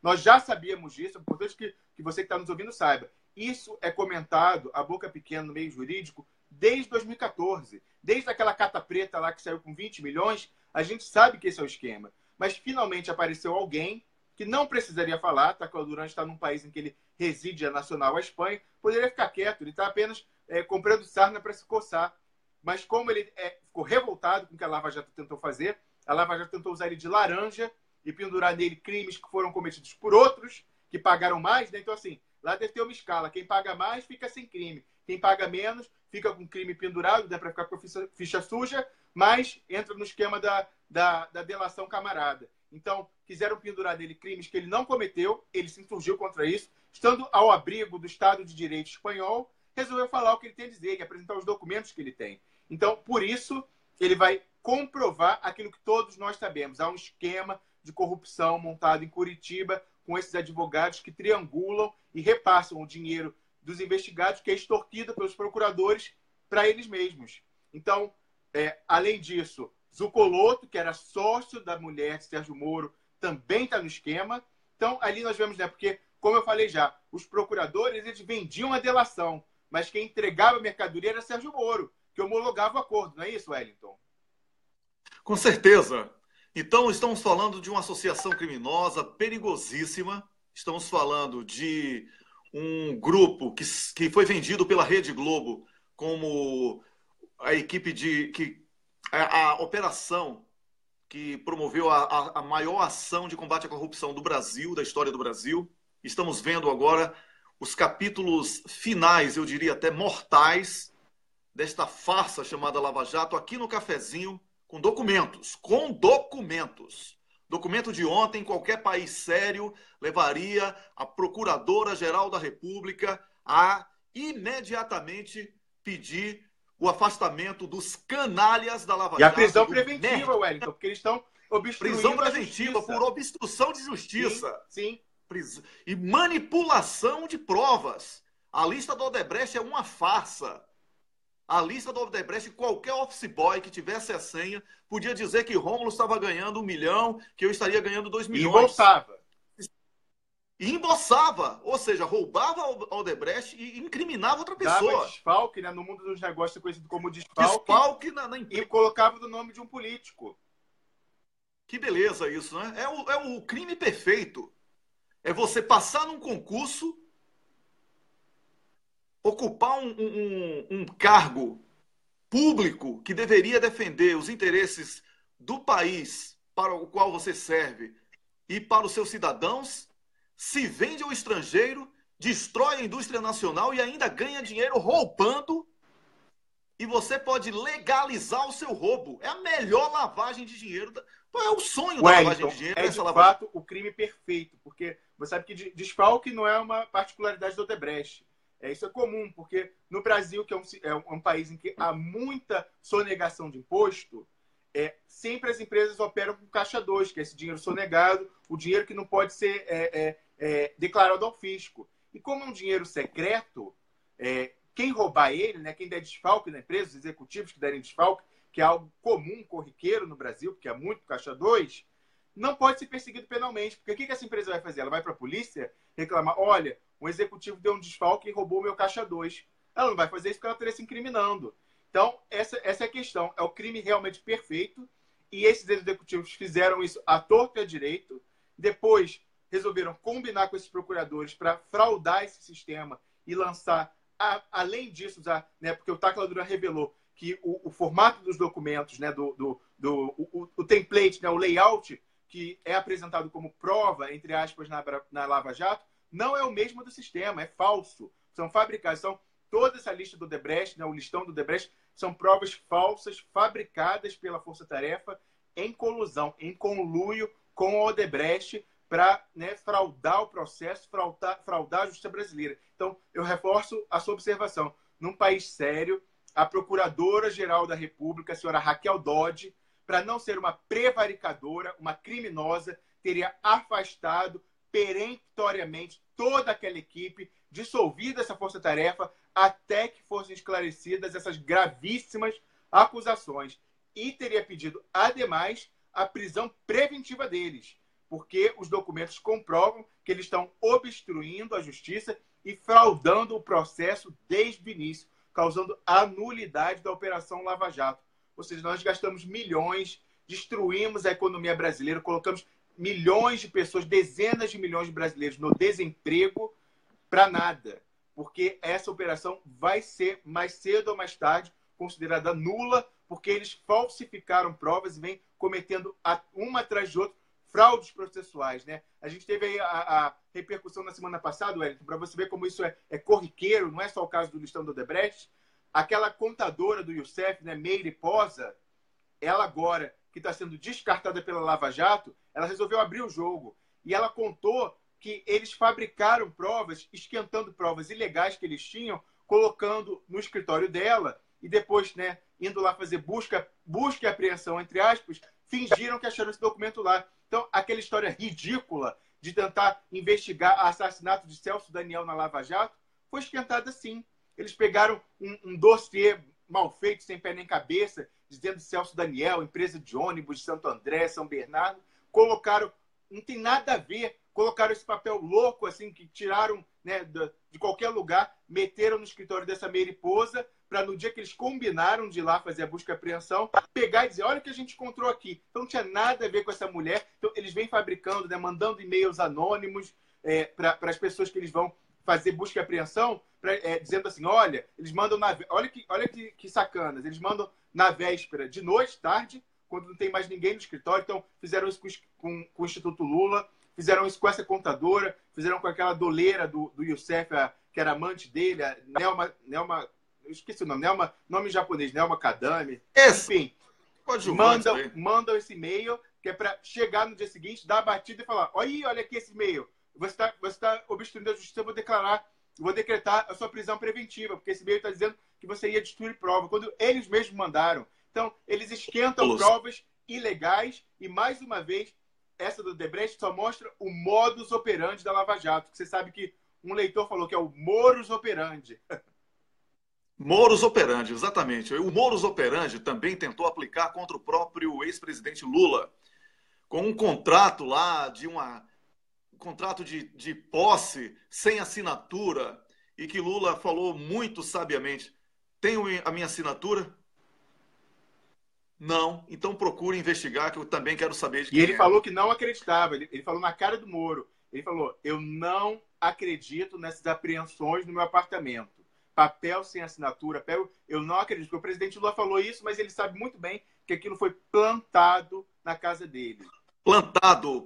Nós já sabíamos disso. É importante que você que está nos ouvindo saiba. Isso é comentado, a boca pequena no meio jurídico, desde 2014. Desde aquela carta preta lá que saiu com 20 milhões, a gente sabe que esse é o esquema. Mas, finalmente, apareceu alguém que não precisaria falar. Tacla Duran está num país em que ele reside, é nacional, a Espanha. Poderia ficar quieto. Ele está apenas comprando sarna para se coçar. Mas como ele ficou revoltado com o que a Lava Jato tentou fazer, a Lava Jato tentou usar ele de laranja e pendurar nele crimes que foram cometidos por outros, que pagaram mais, né? Então, assim, lá deve ter uma escala. Quem paga mais fica sem crime. Quem paga menos fica com crime pendurado, dá para ficar com a ficha suja, mas entra no esquema da delação camarada. Então, quiseram pendurar nele crimes que ele não cometeu, ele se insurgiu contra isso, estando ao abrigo do Estado de Direito espanhol, resolveu falar o que ele tem a dizer e apresentar os documentos que ele tem. Então, por isso, ele vai comprovar aquilo que todos nós sabemos. Há um esquema de corrupção montado em Curitiba com esses advogados que triangulam e repassam o dinheiro dos investigados, que é extorquido pelos procuradores, para eles mesmos. Então, além disso, Zucoloto, que era sócio da mulher de Sérgio Moro, também está no esquema. Então, ali nós vemos, né? Porque, como eu falei já, os procuradores eles vendiam a delação, mas quem entregava a mercadoria era Sérgio Moro, que homologava o acordo, não é isso, Wellington? Com certeza. Então, estamos falando de uma associação criminosa perigosíssima. Estamos falando de um grupo que foi vendido pela Rede Globo como a equipe a operação que promoveu a maior ação de combate à corrupção do Brasil, da história do Brasil. Estamos vendo agora os capítulos finais, eu diria até mortais, desta farsa chamada Lava Jato, aqui no cafezinho, com documentos. Documento de ontem, qualquer país sério levaria a Procuradora-Geral da República a imediatamente pedir o afastamento dos canalhas da Lava Jato. E a prisão preventiva, Wellington, porque eles estão obstruindo prisão preventiva por obstrução de justiça. Sim. E manipulação de provas. A lista do Odebrecht é uma farsa. A lista do Odebrecht, qualquer office boy que tivesse a senha podia dizer que Rômulo estava ganhando 1 milhão, que eu estaria ganhando 2 milhões. E embolsava. Ou seja, roubava o Odebrecht e incriminava outra pessoa. Dava desfalque, né? No mundo dos negócios é conhecido como desfalque na e colocava no nome de um político. Que beleza isso, né? É o crime perfeito. É você passar num concurso, ocupar um cargo público que deveria defender os interesses do país para o qual você serve e para os seus cidadãos, se vende ao estrangeiro, destrói a indústria nacional e ainda ganha dinheiro roubando, e você pode legalizar o seu roubo. É a melhor lavagem de dinheiro. É o sonho da lavagem de dinheiro. É de fato o crime perfeito, porque você sabe que desfalque não é uma particularidade do Odebrecht. Isso é comum, porque no Brasil, que é um país em que há muita sonegação de imposto, sempre as empresas operam com caixa 2, que é esse dinheiro sonegado, o dinheiro que não pode ser declarado ao fisco. E como é um dinheiro secreto, quem roubar ele, né, quem der desfalque na empresa, os executivos que derem desfalque, que é algo comum, corriqueiro no Brasil, porque é muito caixa 2, não pode ser perseguido penalmente. Porque o que essa empresa vai fazer? Ela vai para a polícia reclamar, olha, um executivo deu um desfalque e roubou o meu caixa 2. Ela não vai fazer isso porque ela estaria se incriminando. Então, essa é a questão. É o crime realmente perfeito. E esses executivos fizeram isso à torta e à direito. Depois, resolveram combinar com esses procuradores para fraudar esse sistema e lançar, além disso, porque o Tacla Duran revelou que o formato dos documentos, né, o template, né, o layout que é apresentado como prova, entre aspas, na Lava Jato, não é o mesmo do sistema, é falso. São fabricados. Então, toda essa lista do Odebrecht, né, o listão do Odebrecht, são provas falsas, fabricadas pela Força Tarefa em colusão, em conluio com o Odebrecht para, né, fraudar o processo, fraudar a justiça brasileira. Então, eu reforço a sua observação. Num país sério, a Procuradora-Geral da República, a senhora Raquel Dodge, para não ser uma prevaricadora, uma criminosa, teria afastado peremptoriamente toda aquela equipe, dissolvida essa força-tarefa, até que fossem esclarecidas essas gravíssimas acusações e teria pedido, ademais, a prisão preventiva deles, porque os documentos comprovam que eles estão obstruindo a justiça e fraudando o processo desde o início, causando a nulidade da Operação Lava Jato. Ou seja, nós gastamos milhões, destruímos a economia brasileira, colocamos milhões de pessoas, dezenas de milhões de brasileiros no desemprego para nada, porque essa operação vai ser, mais cedo ou mais tarde, considerada nula, porque eles falsificaram provas e vêm cometendo uma atrás de outra fraudes processuais, né? A gente teve aí a repercussão na semana passada, Wellington, para você ver como isso é corriqueiro, não é só o caso do listão do Odebrecht. Aquela contadora do Youssef, né, Meire Posa, ela agora, que está sendo descartada pela Lava Jato, ela resolveu abrir o jogo. E ela contou que eles fabricaram provas, esquentando provas ilegais que eles tinham, colocando no escritório dela, e depois, né, indo lá fazer busca e apreensão, entre aspas, fingiram que acharam esse documento lá. Então, aquela história ridícula de tentar investigar o assassinato de Celso Daniel na Lava Jato foi esquentada sim. Eles pegaram um dossiê mal feito, sem pé nem cabeça, dizendo Celso Daniel, empresa de ônibus de Santo André, São Bernardo, colocaram, não tem nada a ver, colocaram esse papel louco, assim, que tiraram, né, de qualquer lugar, meteram no escritório dessa Mariposa, para no dia que eles combinaram de ir lá fazer a busca e apreensão, pegar e dizer, olha o que a gente encontrou aqui. Então não tinha nada a ver com essa mulher. Então eles vêm fabricando, né, mandando e-mails anônimos para as pessoas que eles vão fazer busca e apreensão, dizendo assim, olha, eles mandam olha que sacanas, eles mandam na véspera, de noite, tarde, quando não tem mais ninguém no escritório. Então fizeram isso com o Instituto Lula, fizeram isso com essa contadora, fizeram com aquela doleira do Youssef, que era amante dele, a Nelma, eu esqueci o nome, nome japonês, Nelma Kadami. Enfim, mandam esse e-mail, que é para chegar no dia seguinte, dar a batida e falar, olha aqui esse e-mail, você tá obstruindo a justiça, eu vou decretar a sua prisão preventiva, porque esse e-mail está dizendo que você ia destruir prova, quando eles mesmos mandaram. Então, eles esquentam provas ilegais e, mais uma vez, essa do Odebrecht só mostra o modus operandi da Lava Jato, que você sabe que um leitor falou que é o modus operandi. Modus operandi, exatamente. O modus operandi também tentou aplicar contra o próprio ex-presidente Lula, com um contrato lá um contrato de posse sem assinatura, e que Lula falou muito sabiamente, tenho a minha assinatura? Não, então procure investigar, que eu também quero saber de quem E ele falou que não acreditava, ele falou na cara do Moro, ele falou, eu não acredito nessas apreensões no meu apartamento. Papel sem assinatura, eu não acredito. Porque o presidente Lula falou isso, mas ele sabe muito bem que aquilo foi plantado na casa dele.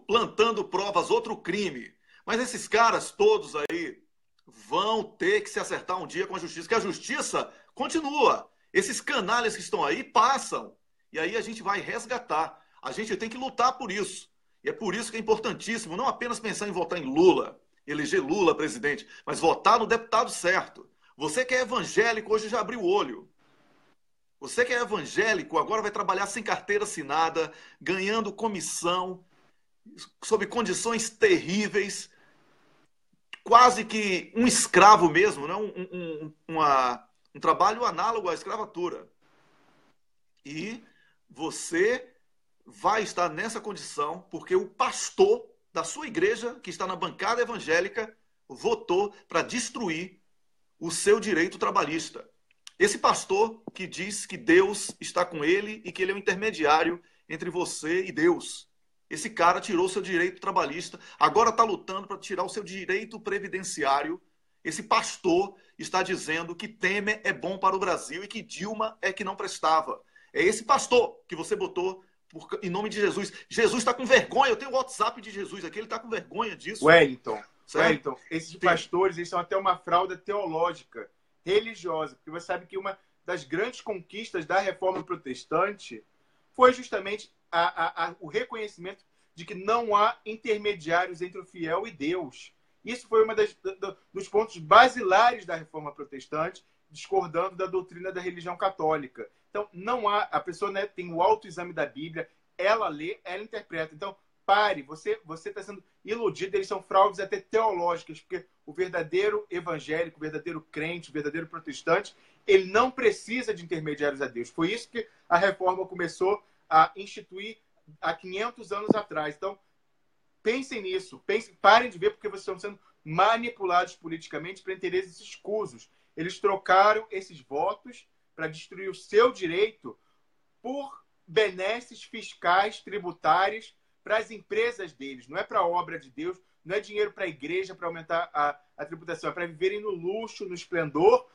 Plantando provas, outro crime. Mas esses caras todos aí vão ter que se acertar um dia com a justiça, que a justiça continua. Esses canalhas que estão aí passam. E aí a gente vai resgatar. A gente tem que lutar por isso. E é por isso que é importantíssimo não apenas pensar em votar em Lula, eleger Lula presidente, mas votar no deputado certo. Você que é evangélico, hoje já abriu o olho. Você que é evangélico, agora vai trabalhar sem carteira assinada, ganhando comissão, sob condições terríveis, quase que um escravo mesmo, né? Um trabalho análogo à escravatura. E você vai estar nessa condição porque o pastor da sua igreja, que está na bancada evangélica, votou para destruir o seu direito trabalhista. Esse pastor que diz que Deus está com ele e que ele é o intermediário entre você e Deus. Esse cara tirou o seu direito trabalhista, agora está lutando para tirar o seu direito previdenciário. Esse pastor está dizendo que Temer é bom para o Brasil e que Dilma é que não prestava. É esse pastor que você botou em nome de Jesus. Jesus está com vergonha. Eu tenho o WhatsApp de Jesus aqui, ele está com vergonha disso. Wellington, esses pastores, eles são até uma fraude teológica, religiosa, porque você sabe que uma das grandes conquistas da Reforma Protestante foi justamente o reconhecimento de que não há intermediários entre o fiel e Deus. Isso foi um dos pontos basilares da Reforma Protestante, discordando da doutrina da religião católica. Então, não há, a pessoa, né, tem o autoexame da Bíblia, ela lê, ela interpreta. Então, pare, você está sendo iludido, eles são fraudes até teológicas, porque o verdadeiro evangélico, o verdadeiro crente, o verdadeiro protestante, ele não precisa de intermediários a Deus. Foi isso que a reforma começou a instituir há 500 anos atrás. Então, pensem nisso, parem de ver porque vocês estão sendo manipulados politicamente para interesses escusos. Eles trocaram esses votos para destruir o seu direito por benesses fiscais, tributários, para as empresas deles. Não é para a obra de Deus, não é dinheiro para a igreja para aumentar a tributação, é para viverem no luxo, no esplendor,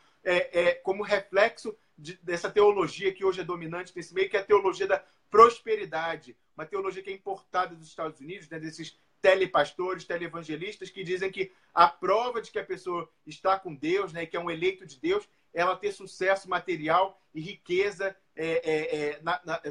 como reflexo dessa teologia que hoje é dominante nesse meio, que é a teologia da prosperidade, uma teologia que é importada dos Estados Unidos, né, desses telepastores, televangelistas, que dizem que a prova de que a pessoa está com Deus, né, que é um eleito de Deus, é ela ter sucesso material e riqueza,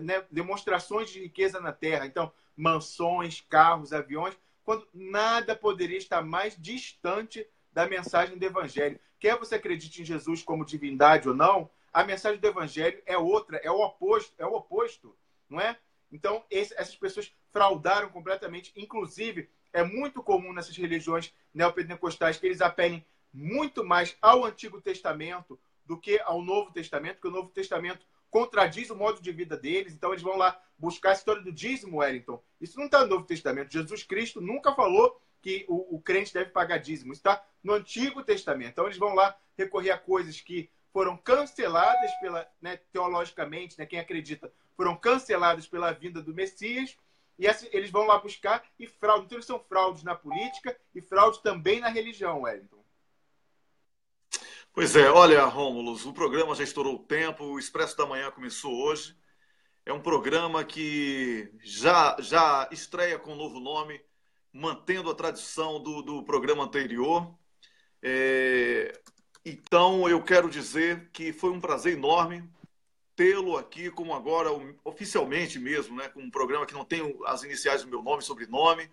né, demonstrações de riqueza na Terra. Então, mansões, carros, aviões, quando nada poderia estar mais distante da mensagem do Evangelho. Quer você acredite em Jesus como divindade ou não, a mensagem do Evangelho é outra, é o oposto, não é? Então, essas pessoas fraudaram completamente. Inclusive, é muito comum nessas religiões neopentecostais que eles apelem muito mais ao Antigo Testamento do que ao Novo Testamento, porque o Novo Testamento contradiz o modo de vida deles. Então, eles vão lá buscar a história do dízimo, Wellington. Isso não está no Novo Testamento. Jesus Cristo nunca falou que o crente deve pagar dízimo. Isso está no Antigo Testamento. Então, eles vão lá recorrer a coisas que foram canceladas teologicamente, né, quem acredita, foram canceladas pela vinda do Messias, e eles vão lá buscar e fraude. Então, eles são fraudes na política e fraudes também na religião, Wellington. Pois é, olha, Rômulus, o programa já estourou o tempo, o Expresso da Manhã começou hoje. É um programa que já estreia com um novo nome, mantendo a tradição do programa anterior. Então, eu quero dizer que foi um prazer enorme tê-lo aqui, como agora, oficialmente mesmo, né, com um programa que não tem as iniciais do meu nome e sobrenome.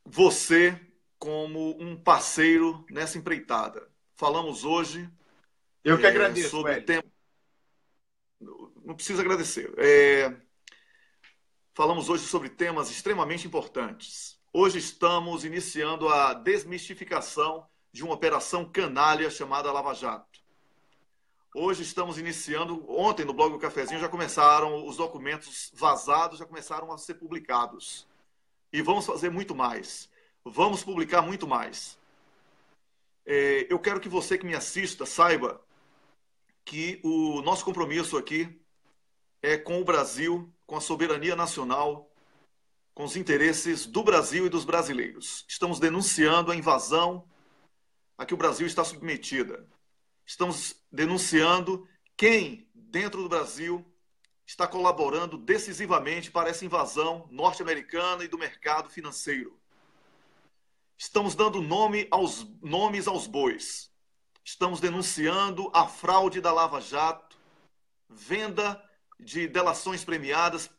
Você como um parceiro nessa empreitada. Falamos hoje... Eu que agradeço, sobre tema... Não precisa agradecer. Falamos hoje sobre temas extremamente importantes. Hoje estamos iniciando a desmistificação de uma operação canalha chamada Lava Jato. Hoje estamos iniciando... Ontem, no blog do Cafezinho, já começaram os documentos vazados, já começaram a ser publicados. E vamos fazer muito mais. Vamos publicar muito mais. Eu quero que você que me assista saiba que o nosso compromisso aqui é com o Brasil, com a soberania nacional, com os interesses do Brasil e dos brasileiros. Estamos denunciando a invasão a que o Brasil está submetida. Estamos denunciando quem, dentro do Brasil, está colaborando decisivamente para essa invasão norte-americana e do mercado financeiro. Estamos dando nomes aos bois. Estamos denunciando a fraude da Lava Jato, venda de delações premiadas,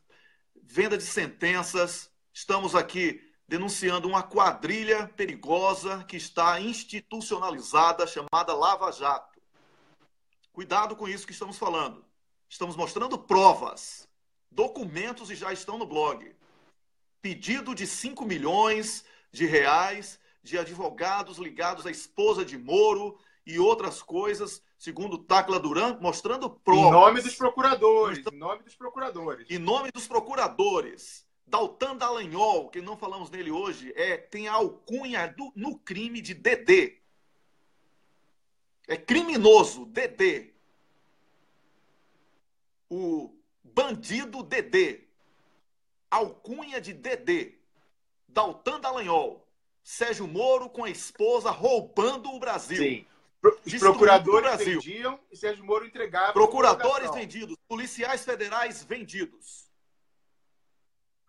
venda de sentenças. Estamos aqui denunciando uma quadrilha perigosa que está institucionalizada, chamada Lava Jato. Cuidado com isso que estamos falando. Estamos mostrando provas, documentos, e já estão no blog. Pedido de 5 milhões de reais de advogados ligados à esposa de Moro e outras coisas, segundo Tacla Duran, mostrando provas. Em nome dos procuradores. Em nome dos procuradores. Em nome dos procuradores. Daltan Dallagnol, que não falamos nele hoje, tem a alcunha no crime de Dedê. É criminoso, Dedê. O bandido Dedê. Alcunha de Dedê. Daltan Dallagnol. Sérgio Moro com a esposa roubando o Brasil. Sim. Os procuradores vendiam e Sérgio Moro entregava. Procuradores vendidos. Policiais federais vendidos.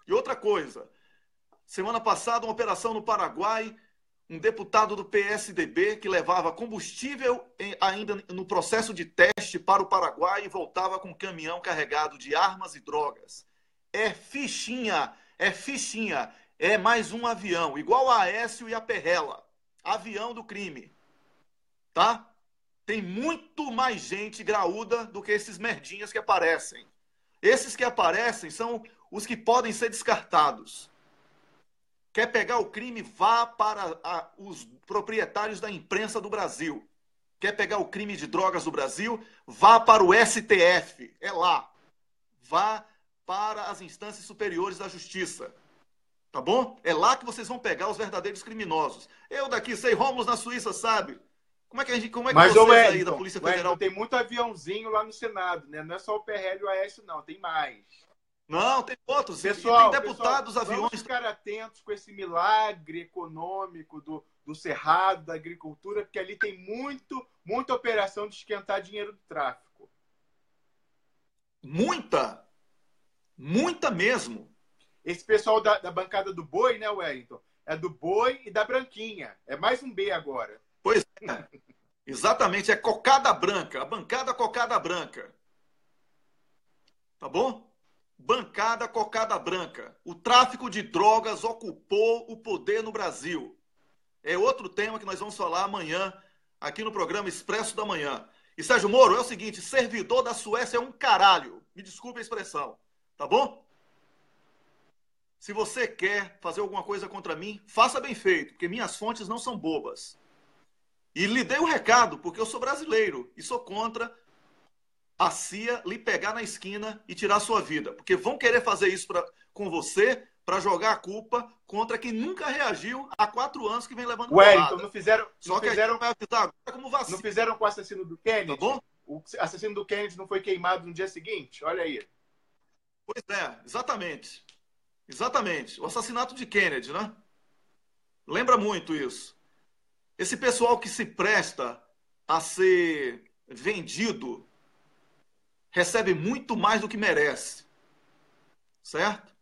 E outra coisa. Semana passada, uma operação no Paraguai. Um deputado do PSDB que levava combustível ainda no processo de teste para o Paraguai e voltava com um caminhão carregado de armas e drogas. É fichinha. É mais um avião, igual a Aécio e a Perrela. Avião do crime. Tá? Tem muito mais gente graúda do que esses merdinhas que aparecem. Esses que aparecem são os que podem ser descartados. Quer pegar o crime? Vá para os proprietários da imprensa do Brasil. Quer pegar o crime de drogas do Brasil? Vá para o STF. É lá. Vá para as instâncias superiores da justiça. Tá bom? É lá que vocês vão pegar os verdadeiros criminosos. Eu daqui sei, Rômulo na Suíça sabe. Como é que Mas, vocês Wellington, aí da Polícia Federal... tem muito aviãozinho lá no Senado, né? Não é só o PRL e o Aécio, não. Tem mais. Não, tem outros. Pessoal, tem deputados, aviões... Vamos ficar atentos com esse milagre econômico do Cerrado, da agricultura, porque ali tem muita operação de esquentar dinheiro do tráfico. Muita mesmo. Esse pessoal da bancada do Boi, né, Wellington? É do Boi e da Branquinha. É mais um B agora. Pois é. Exatamente, é cocada branca. A bancada cocada branca. Tá bom? Bancada cocada branca. O tráfico de drogas ocupou o poder no Brasil. É outro tema que nós vamos falar amanhã, aqui no programa Expresso da Manhã. E Sérgio Moro, é o seguinte, servidor da Suécia é um caralho. Me desculpe a expressão. Tá bom? Se você quer fazer alguma coisa contra mim, faça bem feito, porque minhas fontes não são bobas. E lhe dei o recado, porque eu sou brasileiro e sou contra a CIA lhe pegar na esquina e tirar a sua vida. Porque vão querer fazer isso com você para jogar a culpa contra quem nunca reagiu há 4 anos que vem levando Wellington, não fizeram vai avisar agora como vacina. Não fizeram com o assassino do Kennedy? Tá bom? O assassino do Kennedy não foi queimado no dia seguinte? Olha aí. Pois é, exatamente. Exatamente. O assassinato de Kennedy, né? Lembra muito isso. Esse pessoal que se presta a ser vendido recebe muito mais do que merece. Certo?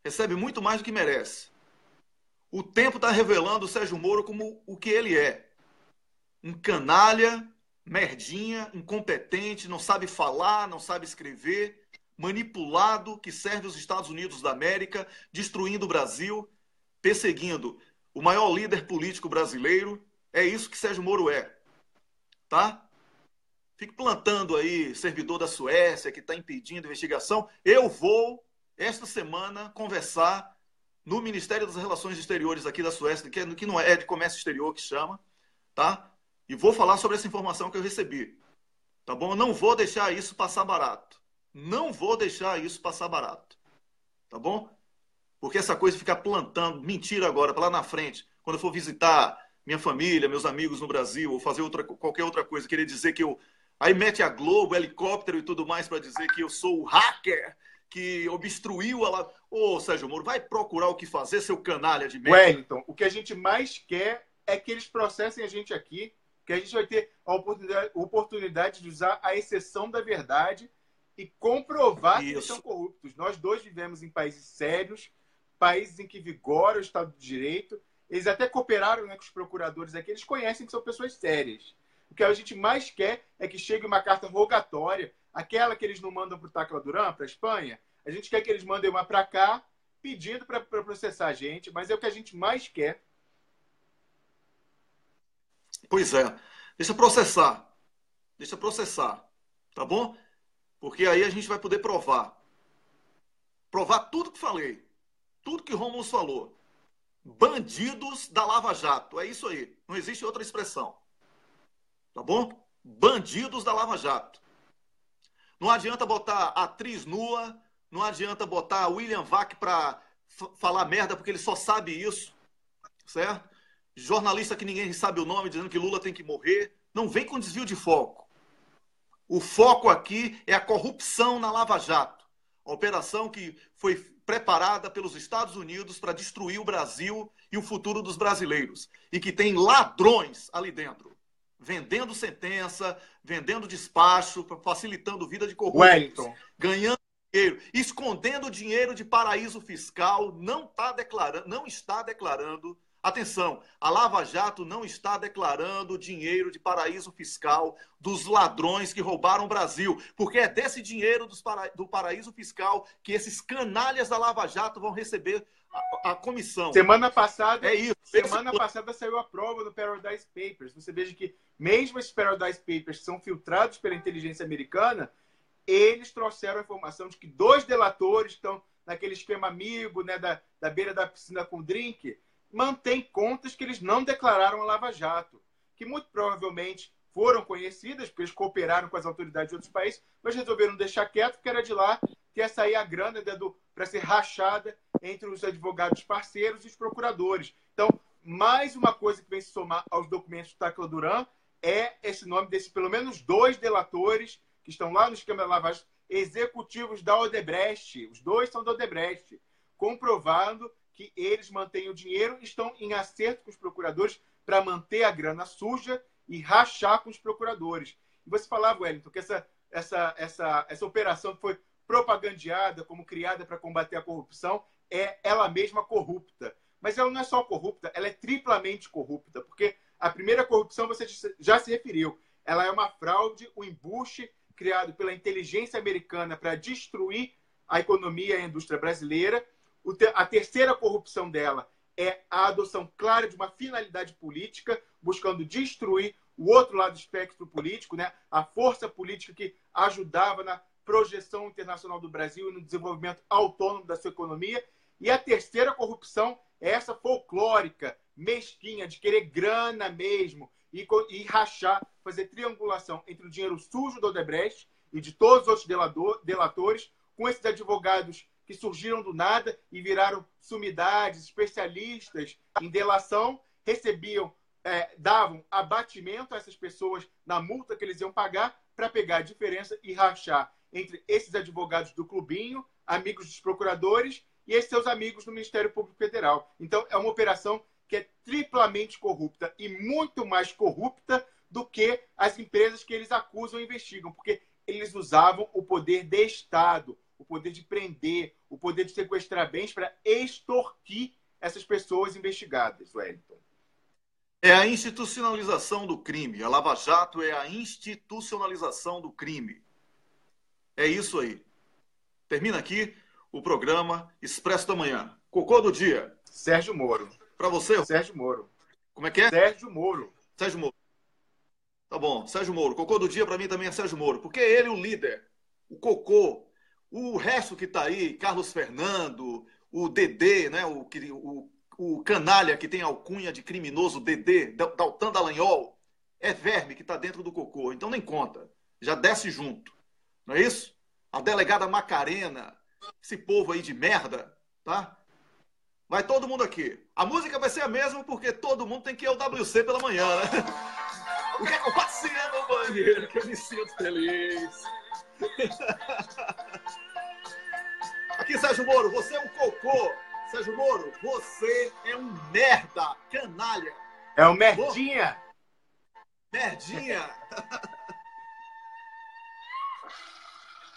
Recebe muito mais do que merece. O tempo está revelando o Sérgio Moro como o que ele é. Um canalha, merdinha, incompetente, não sabe falar, não sabe escrever, manipulado, que serve os Estados Unidos da América, destruindo o Brasil, perseguindo o maior líder político brasileiro. É isso que Sérgio Moro é. Tá? Fique plantando aí, servidor da Suécia, que está impedindo a investigação. Eu vou, esta semana, conversar no Ministério das Relações Exteriores aqui da Suécia, que não é de comércio exterior que chama, tá? E vou falar sobre essa informação que eu recebi. Tá bom? Eu não vou deixar isso passar barato. Não vou deixar isso passar barato. Tá bom? Porque essa coisa de ficar plantando mentira agora, para lá na frente, quando eu for visitar minha família, meus amigos no Brasil, ou fazer qualquer outra coisa, querer dizer que eu... Aí mete a Globo, helicóptero e tudo mais para dizer que eu sou o hacker que obstruiu a... Ô, Sérgio Moro, vai procurar o que fazer, seu canalha de merda. Wellington, o que a gente mais quer é que eles processem a gente aqui, que a gente vai ter a oportunidade de usar a exceção da verdade e comprovar que eles são corruptos. Nós dois vivemos em países sérios, países em que vigora o Estado de Direito. Eles até cooperaram, né, com os procuradores aqui, eles conhecem que são pessoas sérias. O que a gente mais quer é que chegue uma carta rogatória, aquela que eles não mandam para o Tacla Duran, para a Espanha. A gente quer que eles mandem uma para cá, pedindo para processar a gente, mas é o que a gente mais quer. Pois é. Deixa processar. Deixa processar. Tá bom? Porque aí a gente vai poder provar. Provar tudo que falei. Tudo que Rômulo falou. Bandidos da Lava Jato. É isso aí. Não existe outra expressão. Tá bom? Bandidos da Lava Jato. Não adianta botar atriz nua, não adianta botar William Vac para falar merda, porque ele só sabe isso, certo? Jornalista que ninguém sabe o nome, dizendo que Lula tem que morrer. Não vem com desvio de foco. O foco aqui é a corrupção na Lava Jato. A operação que foi preparada pelos Estados Unidos para destruir o Brasil e o futuro dos brasileiros. E que tem ladrões ali dentro. Vendendo sentença, vendendo despacho, facilitando vida de corruptos, Wellington, ganhando dinheiro, escondendo dinheiro de paraíso fiscal, não está declarando. Atenção, a Lava Jato não está declarando dinheiro de paraíso fiscal dos ladrões que roubaram o Brasil, porque é desse dinheiro do paraíso fiscal que esses canalhas da Lava Jato vão receber a comissão. Semana passada, é isso. Semana passada saiu a prova do Paradise Papers. Você veja que mesmo esses Paradise Papers são filtrados pela inteligência americana, eles trouxeram a informação de que 2 delatores estão naquele esquema amigo, né, da beira da piscina com drink, mantém contas que eles não declararam a Lava Jato, que muito provavelmente foram conhecidas, porque eles cooperaram com as autoridades de outros países, mas resolveram deixar quieto, porque era de lá que ia sair a grana, né, para ser rachada entre os advogados parceiros e os procuradores. Então, mais uma coisa que vem se somar aos documentos do Tacla Duran é esse nome desses pelo menos 2 delatores que estão lá no esquema da Lava Jato, executivos da Odebrecht. Os 2 são da Odebrecht, comprovando que eles mantêm o dinheiro e estão em acerto com os procuradores para manter a grana suja e rachar com os procuradores. E você falava, Wellington, que essa operação que foi propagandeada como criada para combater a corrupção é ela mesma corrupta. Mas ela não é só corrupta, ela é triplamente corrupta, porque a primeira corrupção você já se referiu. Ela é uma fraude, um embuste criado pela inteligência americana para destruir a economia e a indústria brasileira. A terceira corrupção dela é a adoção clara de uma finalidade política, buscando destruir o outro lado do espectro político, né? A força política que ajudava na projeção internacional do Brasil e no desenvolvimento autônomo da sua economia. E a terceira corrupção é essa folclórica, mesquinha, de querer grana mesmo e rachar, fazer triangulação entre o dinheiro sujo do Odebrecht e de todos os outros delatores, com esses advogados que surgiram do nada e viraram sumidades, especialistas em delação, davam abatimento a essas pessoas na multa que eles iam pagar para pegar a diferença e rachar entre esses advogados do clubinho, amigos dos procuradores, e esses seus amigos do Ministério Público Federal. Então, é uma operação que é triplamente corrupta e muito mais corrupta do que as empresas que eles acusam e investigam, porque eles usavam o poder de Estado, o poder de prender, o poder de sequestrar bens para extorquir essas pessoas investigadas, Wellington. É a institucionalização do crime. A Lava Jato é a institucionalização do crime. É isso aí. Termina aqui o programa Expresso da Manhã. Cocô do dia. Sérgio Moro. Para você? Sérgio Moro. Como é que é? Sérgio Moro. Sérgio Moro. Tá bom, Sérgio Moro. Cocô do dia para mim também é Sérgio Moro. Porque é ele o líder. O cocô. O resto que tá aí, Carlos Fernando, o Dedê, né? O canalha que tem alcunha de criminoso, Dedê, Daltan Dallagnol, é verme que tá dentro do cocô. Então nem conta. Já desce junto. Não é isso? A delegada Macarena, esse povo aí de merda, tá? Vai todo mundo aqui. A música vai ser a mesma porque todo mundo tem que ir ao WC pela manhã, né? O que é que eu passei no banheiro que eu me sinto feliz? Aqui, Sérgio Moro, você é um cocô. Sérgio Moro, você é um merda, canalha. É um merdinha. Merdinha.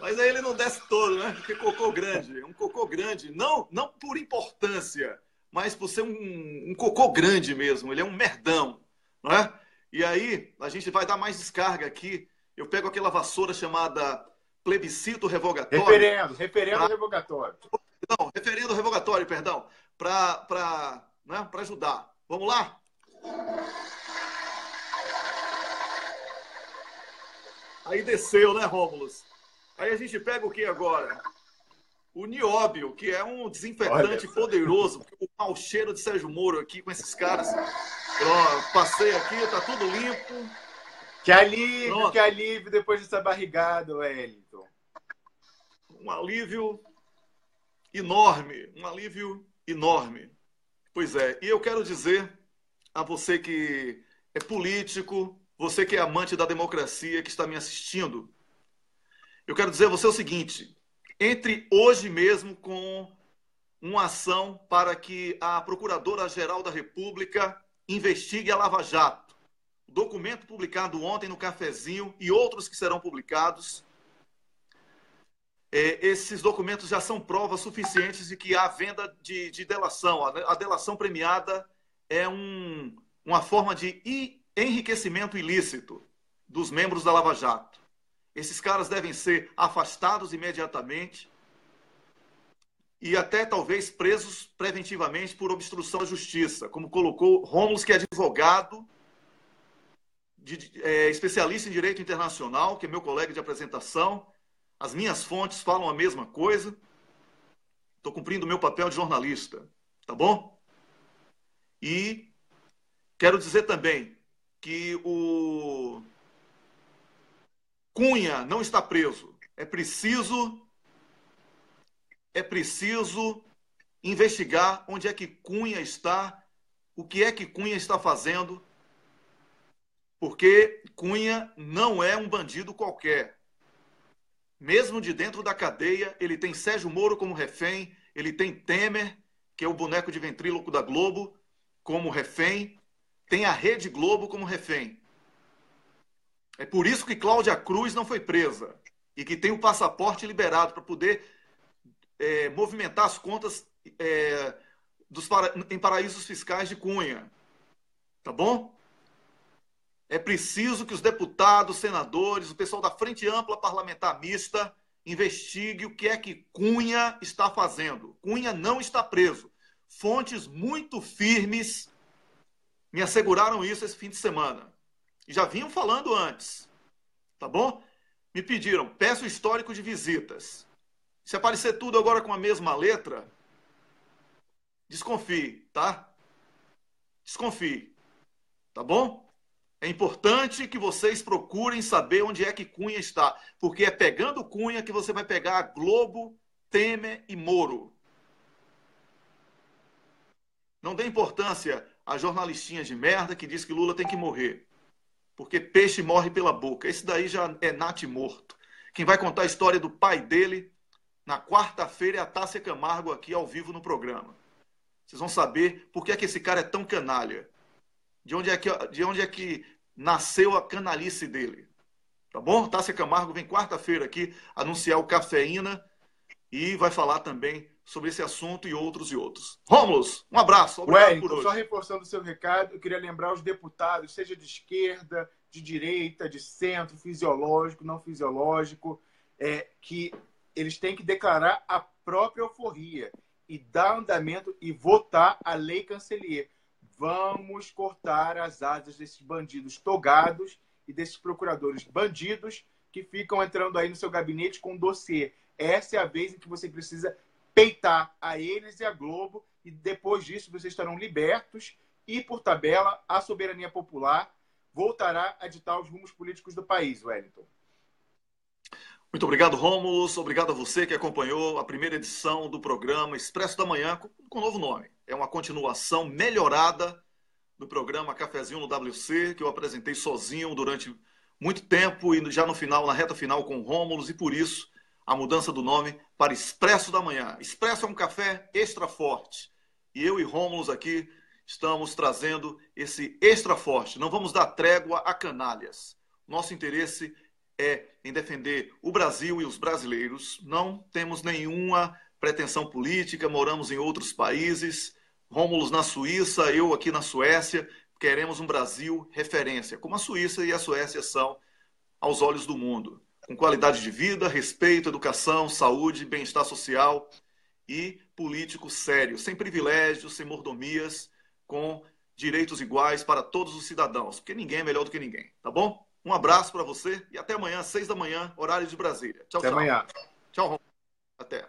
Mas aí ele não desce todo, né? Porque cocô grande. É um cocô grande. Não por importância, mas por ser um cocô grande mesmo. Ele é um merdão, não é? E aí a gente vai dar mais descarga aqui. Eu pego aquela vassoura chamada plebiscito revogatório. Referendo revogatório. Não, referendo revogatório, perdão. Para ajudar. Vamos lá? Aí desceu, né, Rômulus? Aí a gente pega o que agora? O nióbio, que é um desinfetante poderoso. O mau cheiro de Sérgio Moro aqui com esses caras. Pronto, passei aqui, tá tudo limpo. Que alívio depois dessa barrigada, Wellington. Um alívio enorme, Pois é, e eu quero dizer a você que é político, você que é amante da democracia, que está me assistindo, eu quero dizer a você o seguinte: entre hoje mesmo com uma ação para que a Procuradora-Geral da República investigue a Lava Jato. O documento publicado ontem no Cafezinho e outros que serão publicados, esses documentos já são provas suficientes de que há venda de delação. A delação premiada é uma forma de enriquecimento ilícito dos membros da Lava Jato. Esses caras devem ser afastados imediatamente e até talvez presos preventivamente por obstrução à justiça, como colocou Rômulus, que é advogado, especialista em direito internacional, que é meu colega de apresentação. As minhas fontes falam a mesma coisa. Estou cumprindo o meu papel de jornalista, tá bom? E quero dizer também que o Cunha não está preso. É preciso investigar onde é que Cunha está, o que é que Cunha está fazendo, porque Cunha não é um bandido qualquer. Mesmo de dentro da cadeia, ele tem Sérgio Moro como refém, ele tem Temer, que é o boneco de ventríloco da Globo, como refém, tem a Rede Globo como refém. É por isso que Cláudia Cruz não foi presa e que tem o passaporte liberado para poder movimentar as contas em paraísos fiscais de Cunha. Tá bom? É preciso que os deputados, senadores, o pessoal da Frente Ampla Parlamentar Mista investigue o que é que Cunha está fazendo. Cunha não está preso. Fontes muito firmes me asseguraram isso esse fim de semana. E já vinham falando antes. Tá bom? Me pediram, peço histórico de visitas. Se aparecer tudo agora com a mesma letra, desconfie, tá? Desconfie. Tá bom? É importante que vocês procurem saber onde é que Cunha está, porque é pegando Cunha que você vai pegar a Globo, Temer e Moro. Não dê importância a jornalistinhas de merda que diz que Lula tem que morrer, porque peixe morre pela boca. Esse daí já é nat morto. Quem vai contar a história do pai dele na quarta-feira é a Tássia Camargo aqui ao vivo no programa. Vocês vão saber por que é que esse cara é tão canalha. De onde é que nasceu a canalice dele. Tá bom? Tássia Camargo vem quarta-feira aqui anunciar o Cafeína e vai falar também sobre esse assunto e outros. Rômulus, um abraço. Obrigado por hoje. Só reforçando o seu recado, eu queria lembrar os deputados, seja de esquerda, de direita, de centro, fisiológico, não fisiológico, que eles têm que declarar a própria alforria e dar andamento e votar a lei Cancelier. Vamos cortar as asas desses bandidos togados e desses procuradores bandidos que ficam entrando aí no seu gabinete com dossiê. Essa é a vez em que você precisa peitar a eles e a Globo, e depois disso vocês estarão libertos e, por tabela, a soberania popular voltará a ditar os rumos políticos do país, Wellington. Muito obrigado, Rômulus. Obrigado a você que acompanhou a primeira edição do programa Expresso da Manhã, com novo nome. É uma continuação melhorada do programa Cafezinho no WC, que eu apresentei sozinho durante muito tempo e já no final, na reta final com Rômulus, e por isso a mudança do nome para Expresso da Manhã. Expresso é um café extra forte. E eu e Rômulus aqui estamos trazendo esse extra forte. Não vamos dar trégua a canalhas. Nosso interesse é em defender o Brasil e os brasileiros. Não temos nenhuma pretensão política, moramos em outros países. Rômulus na Suíça, eu aqui na Suécia. Queremos um Brasil referência, como a Suíça e a Suécia são aos olhos do mundo. Com qualidade de vida, respeito, educação, saúde, bem-estar social e político sério, sem privilégios, sem mordomias, com direitos iguais para todos os cidadãos, porque ninguém é melhor do que ninguém, tá bom? Um abraço para você e até amanhã, 6 da manhã, horário de Brasília. Tchau, até tchau. Amanhã. Tchau, Rômulo. Até.